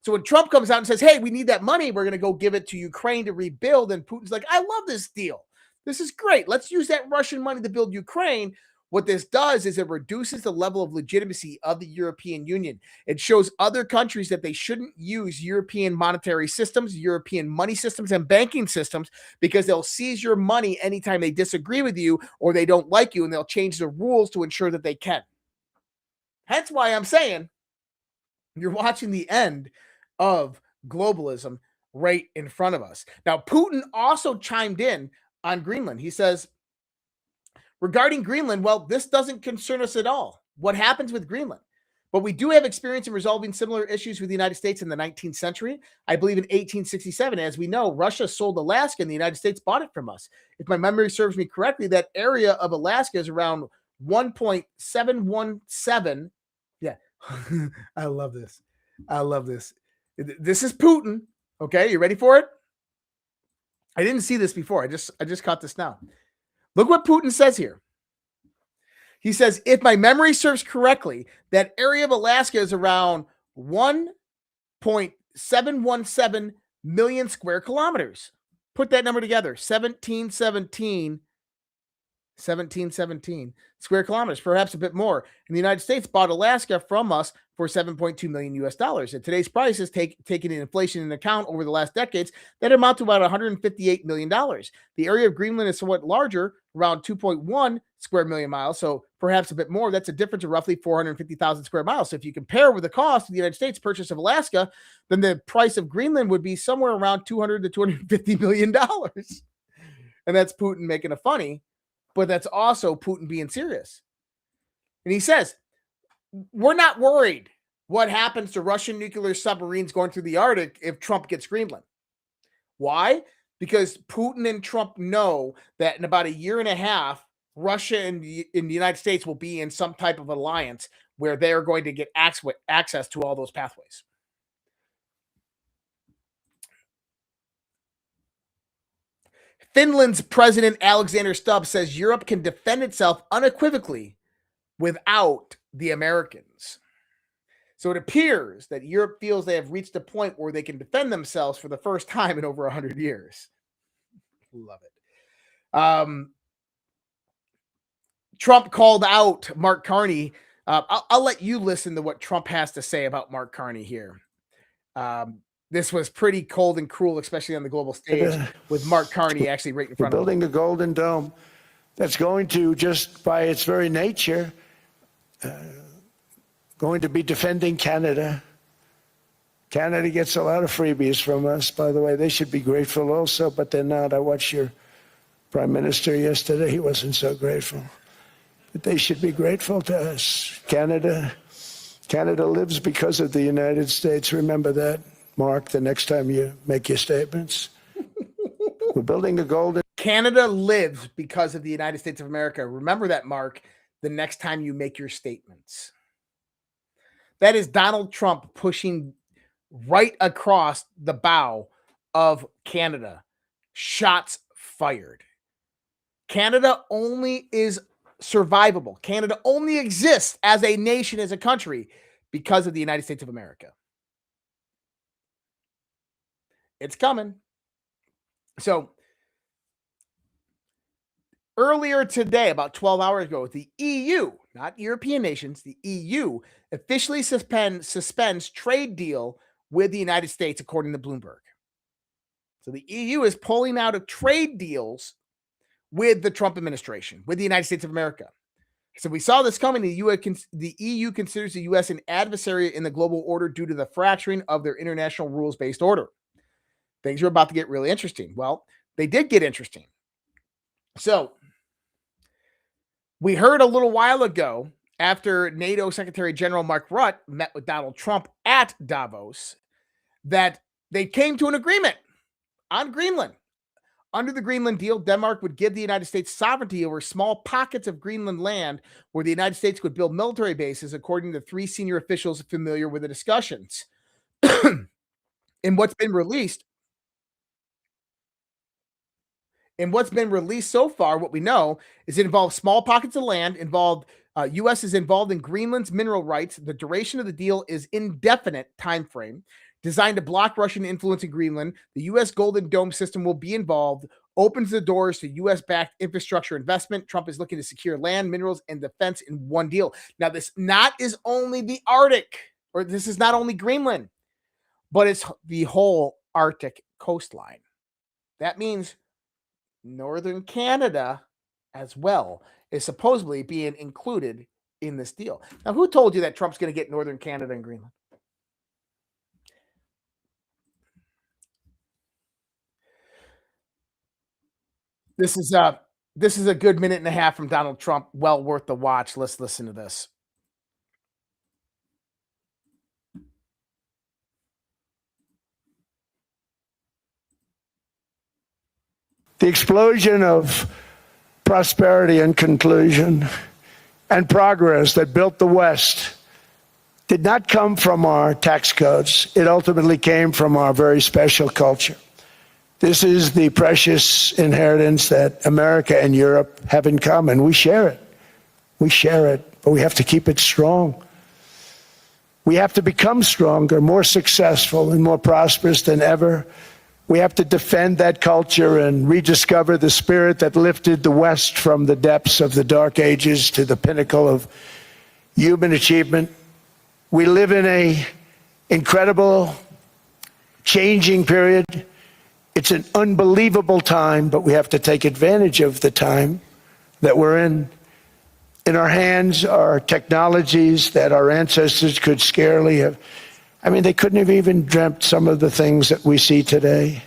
Speaker 17: So when Trump comes out and says, hey, we need that money, we're going to go give it to Ukraine to rebuild, and Putin's like, I love this deal. This is great. Let's use that Russian money to build Ukraine. What this does is it reduces the level of legitimacy of the European Union. It shows other countries that they shouldn't use European monetary systems, European money systems, and banking systems because they'll seize your money anytime they disagree with you or they don't like you, and they'll change the rules to ensure that they can. Hence why I'm saying you're watching the end of globalism right in front of us. Now, Putin also chimed in on Greenland. He says, regarding Greenland, well, this doesn't concern us at all. What happens with Greenland? But we do have experience in resolving similar issues with the United States in the 19th century. I believe in 1867, as we know, Russia sold Alaska and the United States bought it from us. If my memory serves me correctly, that area of Alaska is around 1.717. Yeah, I love this. I love this. This is Putin. Okay, you ready for it? I didn't see this before. I just caught this now. Look what Putin says here. He says, if my memory serves correctly, that area of Alaska is around 1.717 million square kilometers. Put that number together. 1717 square kilometers, perhaps a bit more. And the United States bought Alaska from us for $7.2 million US. At today's prices, taking inflation into account over the last decades, that amount to about $158 million. The area of Greenland is somewhat larger, around 2.1 square million miles, so perhaps a bit more. That's a difference of roughly 450,000 square miles. So if you compare with the cost of the United States purchase of Alaska, then the price of Greenland would be somewhere around $200 to $250 million. And that's Putin making a funny, but that's also Putin being serious. And he says, we're not worried what happens to Russian nuclear submarines going through the Arctic if Trump gets Greenland. Why? Because Putin and Trump know that in about a year and a half, Russia and the United States will be in some type of alliance where they're going to get access to all those pathways. Finland's President Alexander Stubb says Europe can defend itself unequivocally without the Americans. So it appears that Europe feels they have reached a point where they can defend themselves for the first time in over 100 years. Love it. Trump called out Mark Carney. I'll let you listen to what Trump has to say about Mark Carney here. This was pretty cold and cruel, especially on the global stage, with Mark Carney actually right in front of him.
Speaker 1: We're building a golden dome that's going to, just by its very nature, going to be defending Canada. Canada gets a lot of freebies from us, by the way. They should be grateful also, but they're not. I watched your prime minister yesterday. He wasn't so grateful. But they should be grateful to us. Canada lives because of the United States. Remember that, Mark, the next time you make your statements. We're building a golden...
Speaker 17: Canada lives because of the United States of America. Remember that, Mark, the next time you make your statements. That is Donald Trump pushing right across the bow of Canada. Shots fired. Canada only is survivable. Canada only exists as a nation, as a country, because of the United States of America. It's coming. So, earlier today, about 12 hours ago, the EU, not European nations, the EU officially suspends trade deal with the United States, according to Bloomberg. So the EU is pulling out of trade deals with the Trump administration, with the United States of America. So we saw this coming. The EU considers the U.S. an adversary in the global order due to the fracturing of their international rules-based order. Things are about to get really interesting. Well, they did get interesting. So we heard a little while ago, after NATO Secretary General Mark Rutte met with Donald Trump at Davos, that they came to an agreement on Greenland. Under the Greenland deal, Denmark would give the United States sovereignty over small pockets of Greenland land where the United States could build military bases, according to 3 senior officials familiar with the discussions. In what's been released so far, what we know is it involves small pockets of land, U.S. is involved in Greenland's mineral rights. The duration of the deal is indefinite time frame, designed to block Russian influence in Greenland. The U.S. Golden Dome system will be involved, opens the doors to U.S.-backed infrastructure investment. Trump is looking to secure land, minerals, and defense in one deal. Now, this is only the Arctic, or this is not only Greenland, but it's the whole Arctic coastline. That means northern Canada as well is supposedly being included in this deal. Now, who told you that Trump's going to get northern Canada and Greenland? This is a good minute and a half from Donald Trump. Well worth the watch. Let's listen to this.
Speaker 1: The explosion of prosperity and conclusion and progress that built the West did not come from our tax codes. It ultimately came from our very special culture. This is the precious inheritance that America and Europe have in common. We share it. We share it, but we have to keep it strong. We have to become stronger, more successful, and more prosperous than ever. We have to defend that culture and rediscover the spirit that lifted the West from the depths of the Dark Ages to the pinnacle of human achievement. We live in an incredible, changing period. It's an unbelievable time, but we have to take advantage of the time that we're in. In our hands are technologies that our ancestors could scarcely have. They couldn't have even dreamt some of the things that we see today.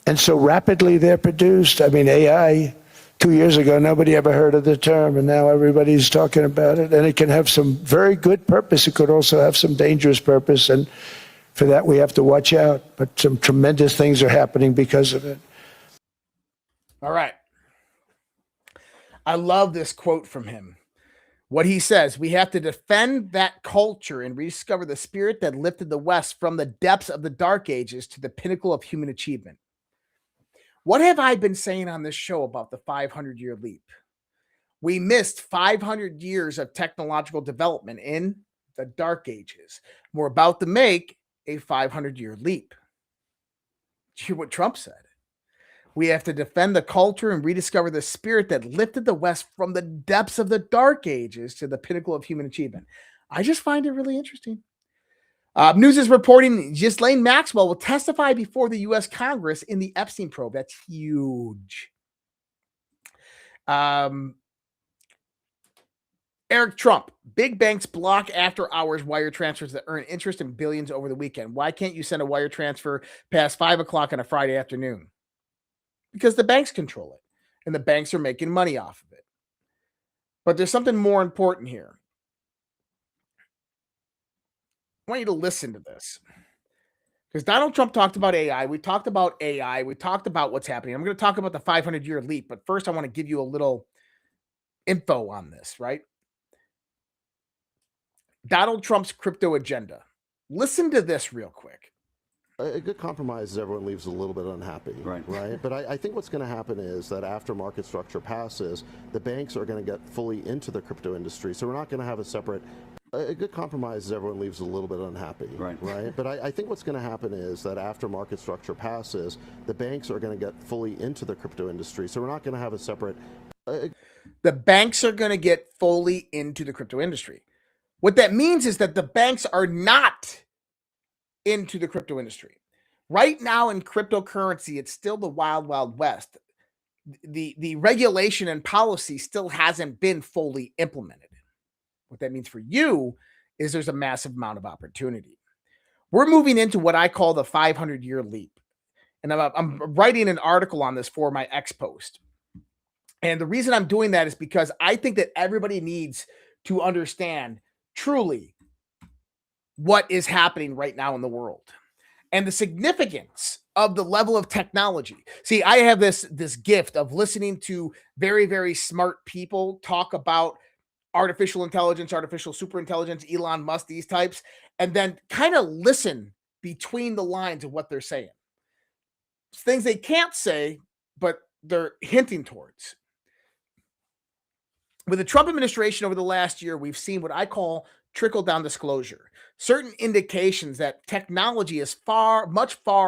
Speaker 1: And so rapidly they're produced. AI, 2 years ago, nobody ever heard of the term, and now everybody's talking about it. And it can have some very good purpose. It could also have some dangerous purpose. And for that, we have to watch out. But some tremendous things are happening because of it.
Speaker 17: All right. I love this quote from him. What he says, we have to defend that culture and rediscover the spirit that lifted the West from the depths of the Dark Ages to the pinnacle of human achievement. What have I been saying on this show about the 500-year leap? We missed 500 years of technological development in the Dark Ages. We're about to make a 500-year leap. Did you hear what Trump said? We have to defend the culture and rediscover the spirit that lifted the West from the depths of the Dark Ages to the pinnacle of human achievement. I just find it really interesting. News is reporting Ghislaine Maxwell will testify before the U.S. Congress in the Epstein probe. That's huge. Eric Trump, big banks block after-hours wire transfers that earn interest in billions over the weekend. Why can't you send a wire transfer past 5 o'clock on a Friday afternoon? Because the banks control it, and the banks are making money off of it. But there's something more important here. I want you to listen to this. Because Donald Trump talked about AI. We talked about AI. We talked about what's happening. I'm going to talk about the 500-year leap. But first, I want to give you a little info on this, right? Donald Trump's crypto agenda. Listen to this real quick.
Speaker 3: A good compromise is everyone leaves a little bit unhappy, right? But I think what's going to happen is that after market structure passes, the banks are going to get fully into the crypto industry. So we're not going to have a separate. A good compromise is everyone leaves a little bit unhappy, right? But I think what's going to happen is that after market structure passes, the banks are going to get fully into the crypto industry. So we're not going to have a separate.
Speaker 17: The banks are going to get fully into the crypto industry. What that means is that the banks are not into the crypto industry. Right now in cryptocurrency, it's still the wild, wild west. The regulation and policy still hasn't been fully implemented. What that means for you is there's a massive amount of opportunity. We're moving into what I call the 500-year leap. And I'm writing an article on this for my X post. And the reason I'm doing that is because I think that everybody needs to understand truly what is happening right now in the world and the significance of the level of technology. See, I have this gift of listening to very, very smart people talk about artificial intelligence, artificial superintelligence, Elon Musk, these types, and then kind of listen between the lines of what they're saying. It's things they can't say, but they're hinting towards. With the Trump administration over the last year, we've seen what I call trickle-down disclosure. Certain indications that technology is far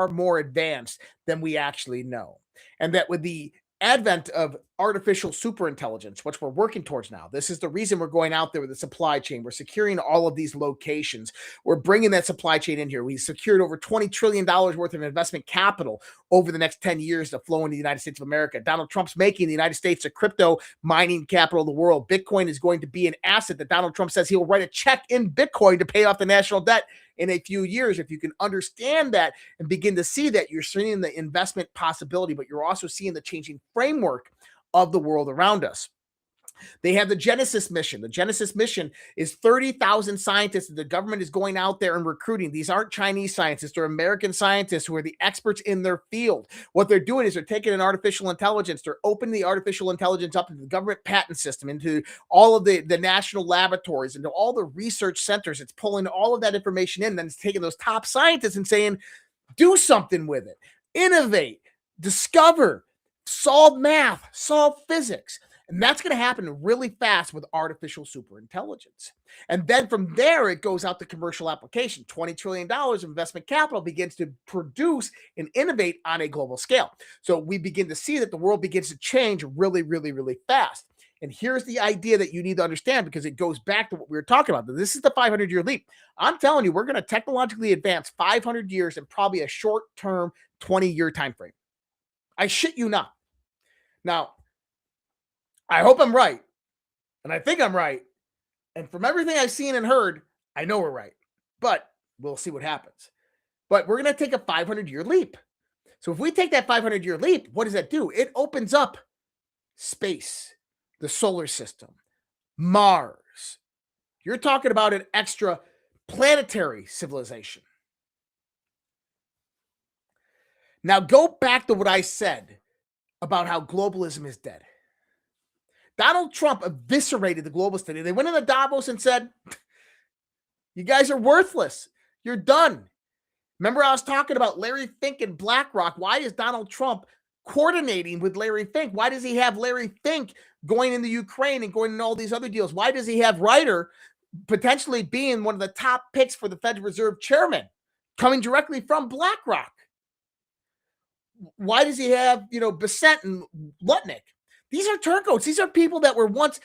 Speaker 17: more advanced than we actually know. And that with the advent of artificial superintelligence, which we're working towards now, this is the reason we're going out there with the supply chain. We're securing all of these locations. We're bringing that supply chain in here. We secured over $20 trillion worth of investment capital over the next 10 years to flow into the United States of America. Donald Trump's making the United States a crypto mining capital of the world. Bitcoin is going to be an asset that Donald Trump says he will write a check in Bitcoin to pay off the national debt in a few years. If you can understand that and begin to see that, you're seeing the investment possibility, but you're also seeing the changing framework of the world around us. They have the Genesis mission. The Genesis mission is 30,000 scientists that the government is going out there and recruiting. These aren't Chinese scientists. They're American scientists who are the experts in their field. What they're doing is they're taking an artificial intelligence. They're opening the artificial intelligence up into the government patent system, into all of the national laboratories, into all the research centers. It's pulling all of that information in. Then it's taking those top scientists and saying, do something with it. Innovate, discover, solve math, solve physics. And that's going to happen really fast with artificial superintelligence. And then from there, it goes out to commercial application. $20 trillion of investment capital begins to produce and innovate on a global scale. So we begin to see that the world begins to change really, really, really fast. And here's the idea that you need to understand, because it goes back to what we were talking about. This is the 500-year leap. I'm telling you, we're going to technologically advance 500 years in probably a short-term 20-year time frame. I shit you not. Now, I hope I'm right, and I think I'm right, and from everything I've seen and heard, I know we're right, but we'll see what happens. But we're going to take a 500-year leap. So if we take that 500-year leap, what does that do? It opens up space, the solar system, Mars. You're talking about an extra planetary civilization. Now go back to what I said about how globalism is dead. Donald Trump eviscerated the globalists today. They went into Davos and said, you guys are worthless. You're done. Remember, I was talking about Larry Fink and BlackRock. Why is Donald Trump coordinating with Larry Fink? Why does he have Larry Fink going into Ukraine and going into all these other deals? Why does he have Ryder potentially being one of the top picks for the Federal Reserve chairman, coming directly from BlackRock? Why does he have, Bissett and Lutnick? These are turncoats. These are people that were once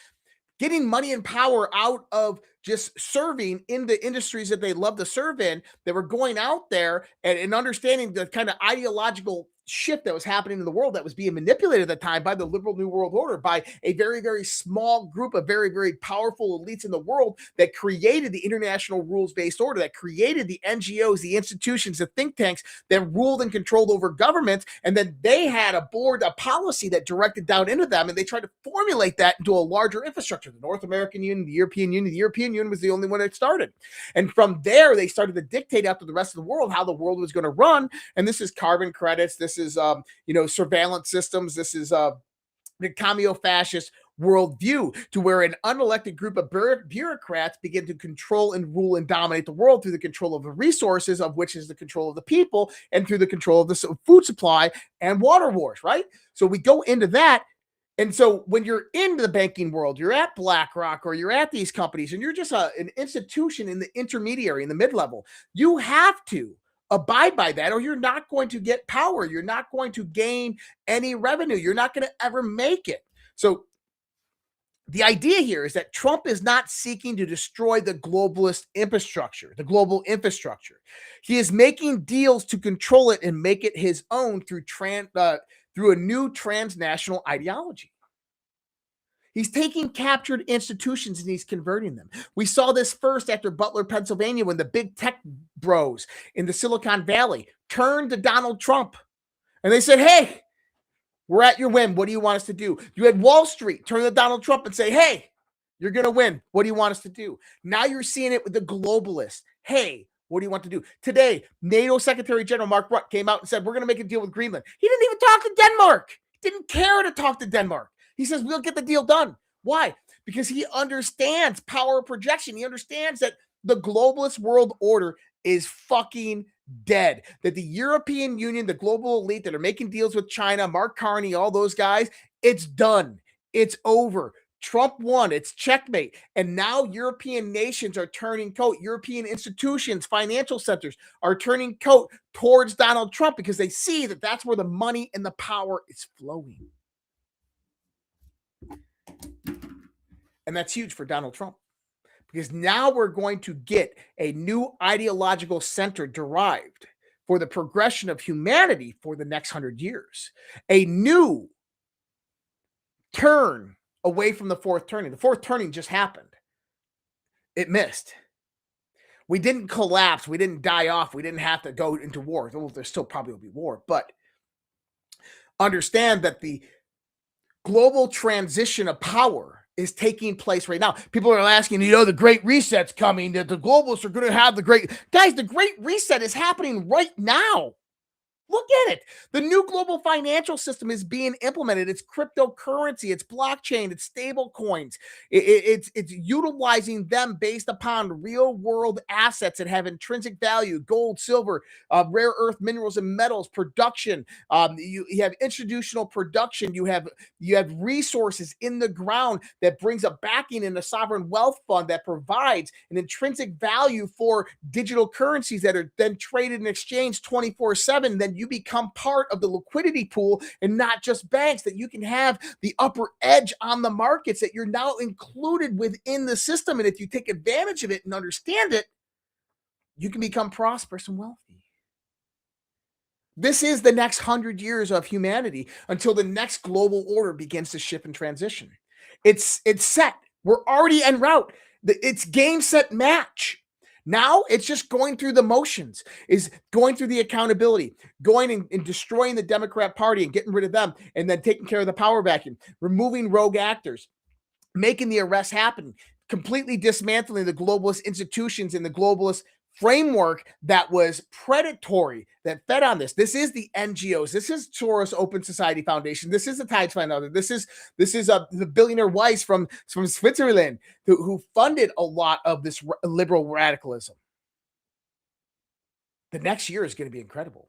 Speaker 17: getting money and power out of just serving in the industries that they love to serve in, that were going out there and understanding the kind of ideological shift that was happening in the world that was being manipulated at the time by the liberal New World Order, by a very, very small group of very, very powerful elites in the world that created the international rules-based order, that created the NGOs, the institutions, the think tanks that ruled and controlled over governments. And then they had a board, a policy that directed down into them, and they tried to formulate that into a larger infrastructure. The North American Union, the European Union was the only one that started. And from there, they started to dictate out to the rest of the world how the world was going to run. And this is carbon credits. This is, surveillance systems. This is the commie-fascist worldview, to where an unelected group of bureaucrats begin to control and rule and dominate the world through the control of the resources, of which is the control of the people, and through the control of the food supply and water wars, right? So we go into that. And so when you're in the banking world, you're at BlackRock or you're at these companies, and you're just an institution in the intermediary, in the mid-level, you have to abide by that, or you're not going to get power. You're not going to gain any revenue. You're not going to ever make it. So the idea here is that Trump is not seeking to destroy the globalist infrastructure, the global infrastructure. He is making deals to control it and make it his own through a new transnational ideology. He's taking captured institutions and he's converting them. We saw this first after Butler, Pennsylvania, when the big tech bros in the Silicon Valley turned to Donald Trump and they said, hey, we're at your whim. What do you want us to do? You had Wall Street turn to Donald Trump and say, hey, you're going to win. What do you want us to do? Now you're seeing it with the globalists. Hey, what do you want to do? Today, NATO Secretary General Mark Rutte came out and said, we're going to make a deal with Greenland. He didn't even talk to Denmark. He didn't care to talk to Denmark. He says, we'll get the deal done. Why? Because he understands power projection. He understands that the globalist world order is fucking dead. That the European Union, the global elite that are making deals with China, Mark Carney, all those guys, it's done. It's over. Trump won. It's checkmate. And now European nations are turning coat. European institutions, financial centers are turning coat towards Donald Trump because they see that that's where the money and the power is flowing. And that's huge for Donald Trump, because now we're going to get a new ideological center derived for the progression of humanity for the next 100 years. A new turn away from the fourth turning. The fourth turning just happened. It missed. We didn't collapse. We didn't die off. We didn't have to go into war. Well, there still probably will be war, but understand that the global transition of power is taking place right now. People are asking, the Great Reset's coming, that the globalists are going to have the Great... Guys, the Great Reset is happening right now. Look at it. The new global financial system is being implemented. It's cryptocurrency, it's blockchain, it's stable coins. It's utilizing them based upon real world assets that have intrinsic value, gold, silver, rare earth minerals and metals, production. You have institutional production. You have resources in the ground that brings a backing in a sovereign wealth fund that provides an intrinsic value for digital currencies that are then traded and exchanged 24/7. Then you become part of the liquidity pool and not just banks, that you can have the upper edge on the markets, that you're now included within the system. And if you take advantage of it and understand it, you can become prosperous and wealthy. This is the next 100 years of humanity until the next global order begins to shift and transition. It's set. We're already en route. It's game, set, match. Now it's just going through the motions, is going through the accountability, going and destroying the Democrat Party and getting rid of them, and then taking care of the power vacuum, removing rogue actors, making the arrests happen, completely dismantling the globalist institutions and the globalist framework that was predatory, that fed on this. This is the NGOs. This is Soros Open Society Foundation. This is the Tides Fund. This is the billionaire Weiss from Switzerland who funded a lot of this liberal radicalism. The next year is going to be incredible.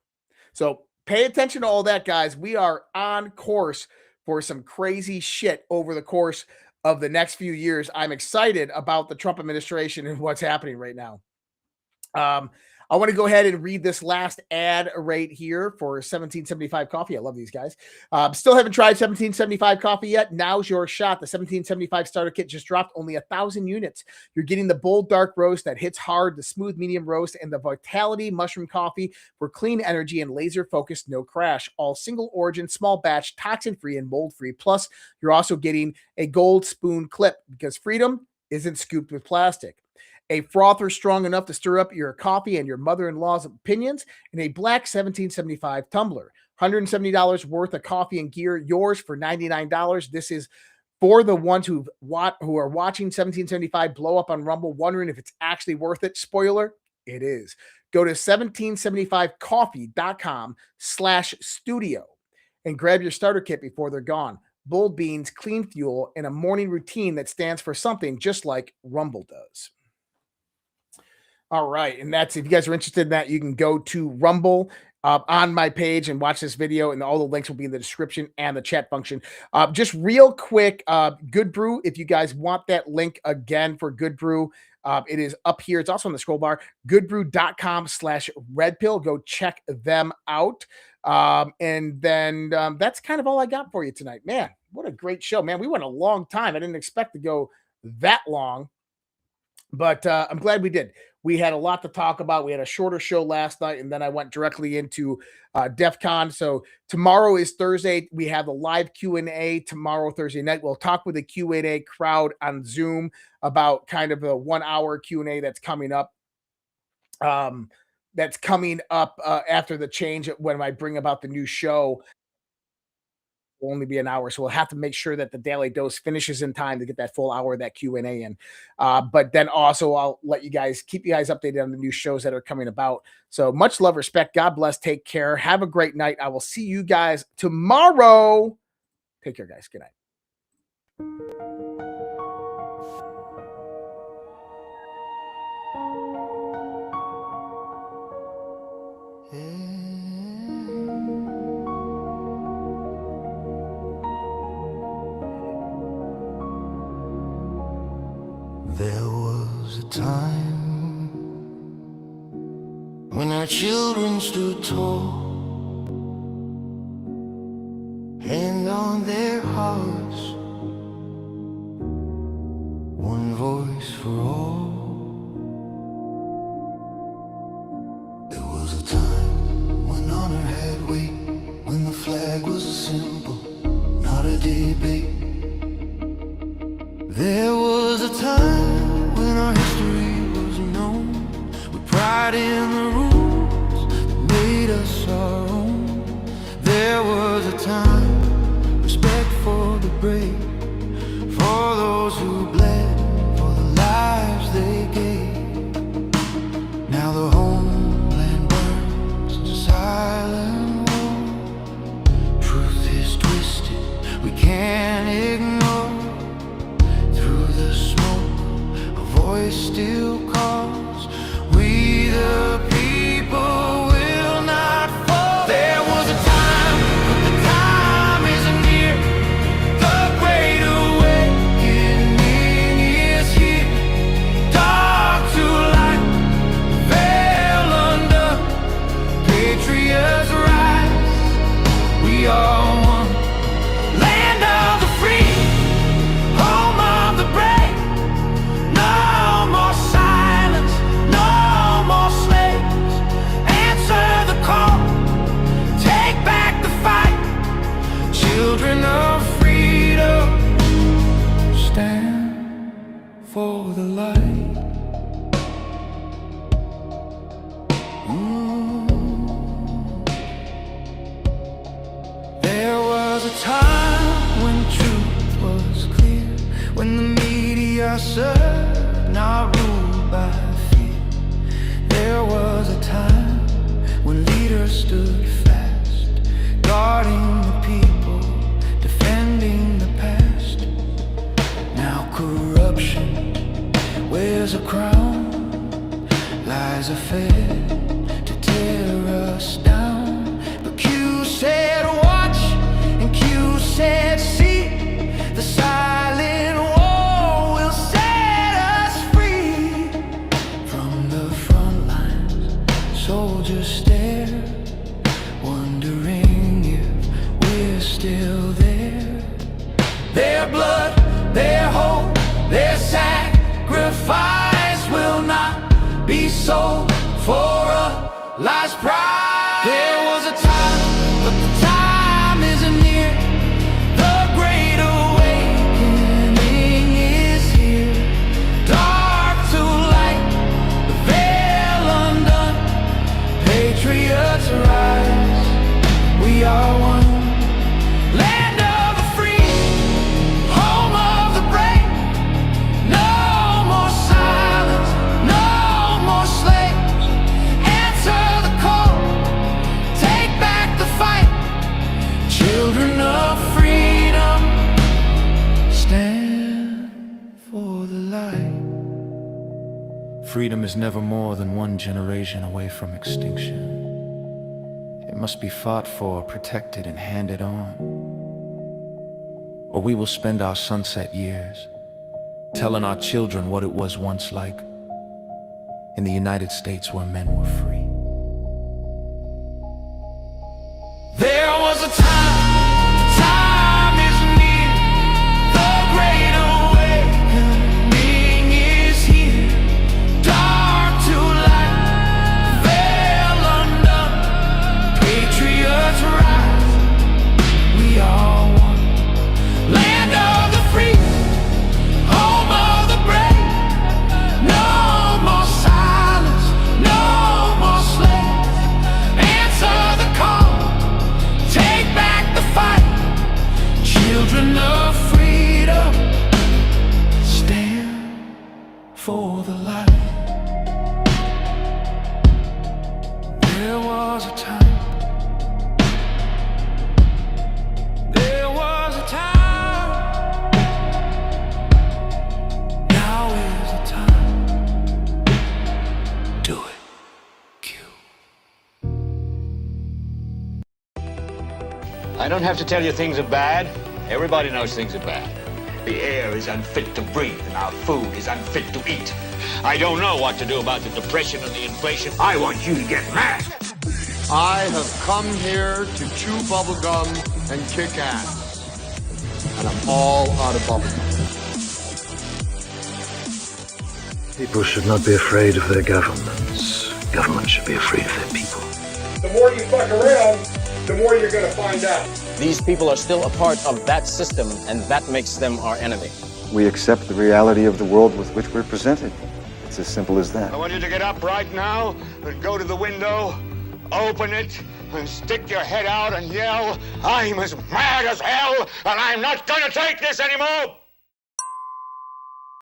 Speaker 17: So pay attention to all that, guys. We are on course for some crazy shit over the course of the next few years. I'm excited about the Trump administration and what's happening right now. I want to go ahead and read this last ad right here for 1775 Coffee. I love these guys. Still haven't tried 1775 Coffee yet? Now's your shot. The 1775 starter kit just dropped, only 1,000 units. You're getting the bold dark roast that hits hard, the smooth medium roast, and the Vitality mushroom coffee for clean energy and laser focused, no crash. All single origin, small batch, toxin free, and mold free. Plus, you're also getting a gold spoon clip because freedom isn't scooped with plastic. A frother strong enough to stir up your coffee and your mother-in-law's opinions, and a black 1775 tumbler. $170 worth of coffee and gear, yours for $99. This is for the ones who are watching 1775 blow up on Rumble, wondering if it's actually worth it. Spoiler, it is. Go to 1775coffee.com/studio and grab your starter kit before they're gone. Bold beans, clean fuel, and a morning routine that stands for something just like Rumble does. All right. And that's, if you guys are interested in that, you can go to Rumble on my page and watch this video, and all the links will be in the description and the chat function. Just real quick, GOODBRU, if you guys want that link again for GOODBRU, it is up here. It's also on the scroll bar, goodbrew.com/redpill. Go check them out. And then that's kind of all I got for you tonight. Man, what a great show, man. We went a long time. I didn't expect to go that long, but I'm glad we did. We had a lot to talk about. We had a shorter show last night, and then I went directly into DEF CON. So tomorrow is Thursday. We have a live Q&A tomorrow, Thursday night. We'll talk with the Q&A crowd on Zoom about kind of a 1 hour Q&A that's coming up. After the change when I bring about the new show. Will only be an hour, so we'll have to make sure that the Daily Dose finishes in time to get that full hour of that Q&A in. But then also I'll keep you guys updated on the new shows that are coming about. So much love, respect. God bless. Take care. Have a great night. I will see you guys tomorrow. Take care, guys. Good night.
Speaker 16: There was a time when our children stood tall, hand on their hearts, one voice for all. There was a time when honor had weight, when the flag was a symbol, not a debate. There was a time when our history was known, with pride in the rules that made us our own. There was a time, respect for the brave, for those who bled, for the lives they gave. Now the homeland burns to silent war. Truth is twisted, we can't ignore. Voice still calls, we the people will not fall. There was a time, but the time isn't near. The great awakening is here. Dark to light, veil under, patriots rise. We are one, land of the free, home of the brave. Children of freedom, stand for the light. There was a time when truth was clear, when the media served, not ruled by fear. There was a time when leaders stood fast, guarding the people, defending the past. Now corruption wears a crown, lies are fed to tear us down. But Q said watch, and Q said still there. Their blood, their hope, their sacrifice will not be sold for a life's prize. There was a time, but the time isn't near. The great awakening is here. Dark to light, the veil undone. Patriots rise, we are one. Land of the free, home of the brave. No more silence, no more slaves. Answer the call, take back the fight. Children of freedom, stand for the light.
Speaker 5: Freedom is never more than one generation away from extinction. It must be fought for, protected, and handed on. Or we will spend our sunset years telling our children what it was once like in the United States where men were free.
Speaker 16: There was a time, time is near. The great awakening is here. Dark to light, veil undone. Patriots rise, we are one. Land of the free, home of the brave. No more silence, no more slaves. Answer the call, take back the fight. Children of freedom, stand for the light. There was a time. There was a time. Now is the time. Do it.
Speaker 6: I don't have to tell you things are bad. Everybody knows things are bad. The air is unfit to breathe, and our food is unfit to eat. I don't know what to do about the depression and the inflation. I want you to get mad.
Speaker 23: I have come here to chew bubblegum and kick ass. And I'm all out of bubblegum.
Speaker 24: People should not be afraid of their governments. Governments should be afraid of their people.
Speaker 11: The more you fuck around, the more you're going to find out.
Speaker 25: These people are still a part of that system, and that makes them our enemy.
Speaker 26: We accept the reality of the world with which we're presented. It's as simple as that.
Speaker 6: I want you to get up right now and go to the window, open it, and stick your head out and yell, I'm as mad as hell, and I'm not going to take this anymore!